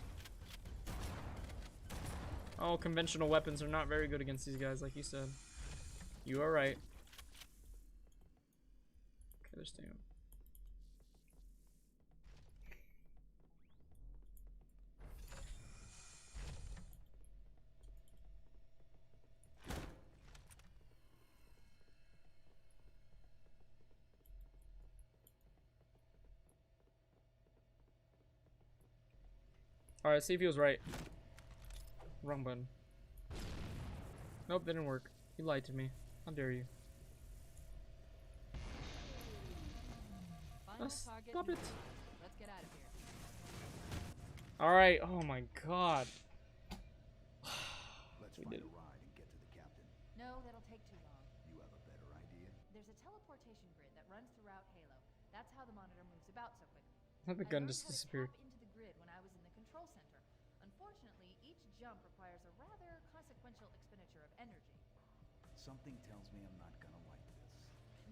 Oh, conventional weapons are not very good against these guys, like you said. You are right. Okay, there's 2. Alright, see if he was right. Wrong button. Nope, didn't work. You lied to me. How dare you? Stop it. Let's get out of here. Alright, oh my god. Let's We find did. a ride and get to the captain. No, that'll take too long. You have a better idea? There's a teleportation grid that runs throughout Halo. That's how the monitor moves about so quickly. The I gun learned just how to disappeared. tap into the grid when I was in the control center. Unfortunately, each jump requires a rather consequential expenditure of energy. Something tells me I'm not gonna like this.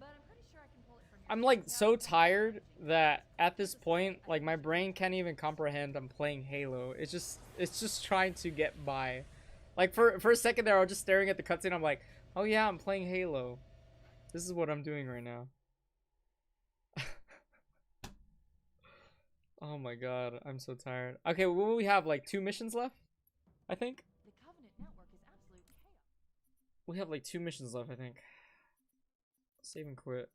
But I'm pretty sure I can pull it from your I'm like system so without tired energy. that at this point, like my brain can't even comprehend I'm playing Halo. It's just trying to get by. Like for a second there, I was just staring at the cutscene. I'm like, oh yeah, I'm playing Halo. This is what I'm doing right now. Oh my god, I'm so tired. Okay, what do we have? Like 2 missions left, I think. The Covenant network is absolute chaos. We have like 2 missions left, I think. Save and quit.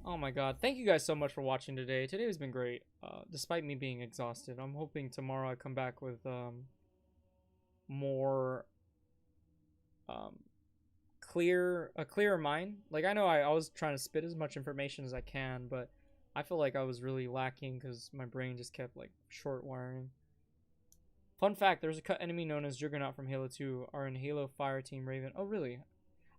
Oh my god, thank you guys so much for watching today. Today has been great, despite me being exhausted. I'm hoping tomorrow I come back with more a clearer mind. Like I know I was trying to spit as much information as I can, but I feel like I was really lacking because my brain just kept like short wiring. Fun fact, there's a cut enemy known as Juggernaut from Halo 2 are in Halo Fire Team Raven. Oh really?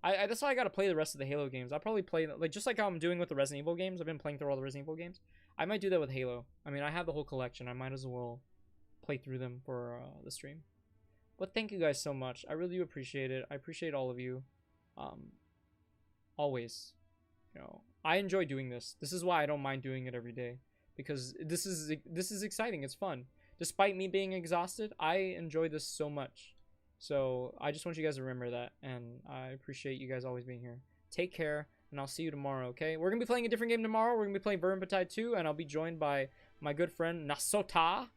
I that's why I gotta play the rest of the Halo games. I'll probably play like just like how I'm doing with the Resident Evil games. I've been playing through all the Resident Evil games. I might do that with Halo. I mean, I have the whole collection. I might as well play through them for the stream. But thank you guys so much. I really do appreciate it. I appreciate all of you. Always. You know, I enjoy doing this. This is why I don't mind doing it every day, because this is exciting. It's fun. Despite me being exhausted, I enjoy this so much. So I just want you guys to remember that, and I appreciate you guys always being here. Take care, and I'll see you tomorrow, okay? We're going to be playing a different game tomorrow. We're going to be playing Vermintide 2, and I'll be joined by my good friend Nasota,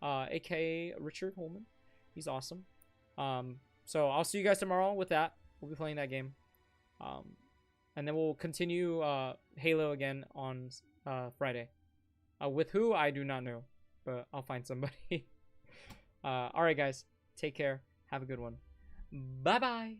aka Richard Holman. He's awesome. So I'll see you guys tomorrow with that. We'll be playing that game. And then we'll continue Halo again on Friday. With who, I do not know, but I'll find somebody. All right, guys. Take care. Have a good one. Bye bye.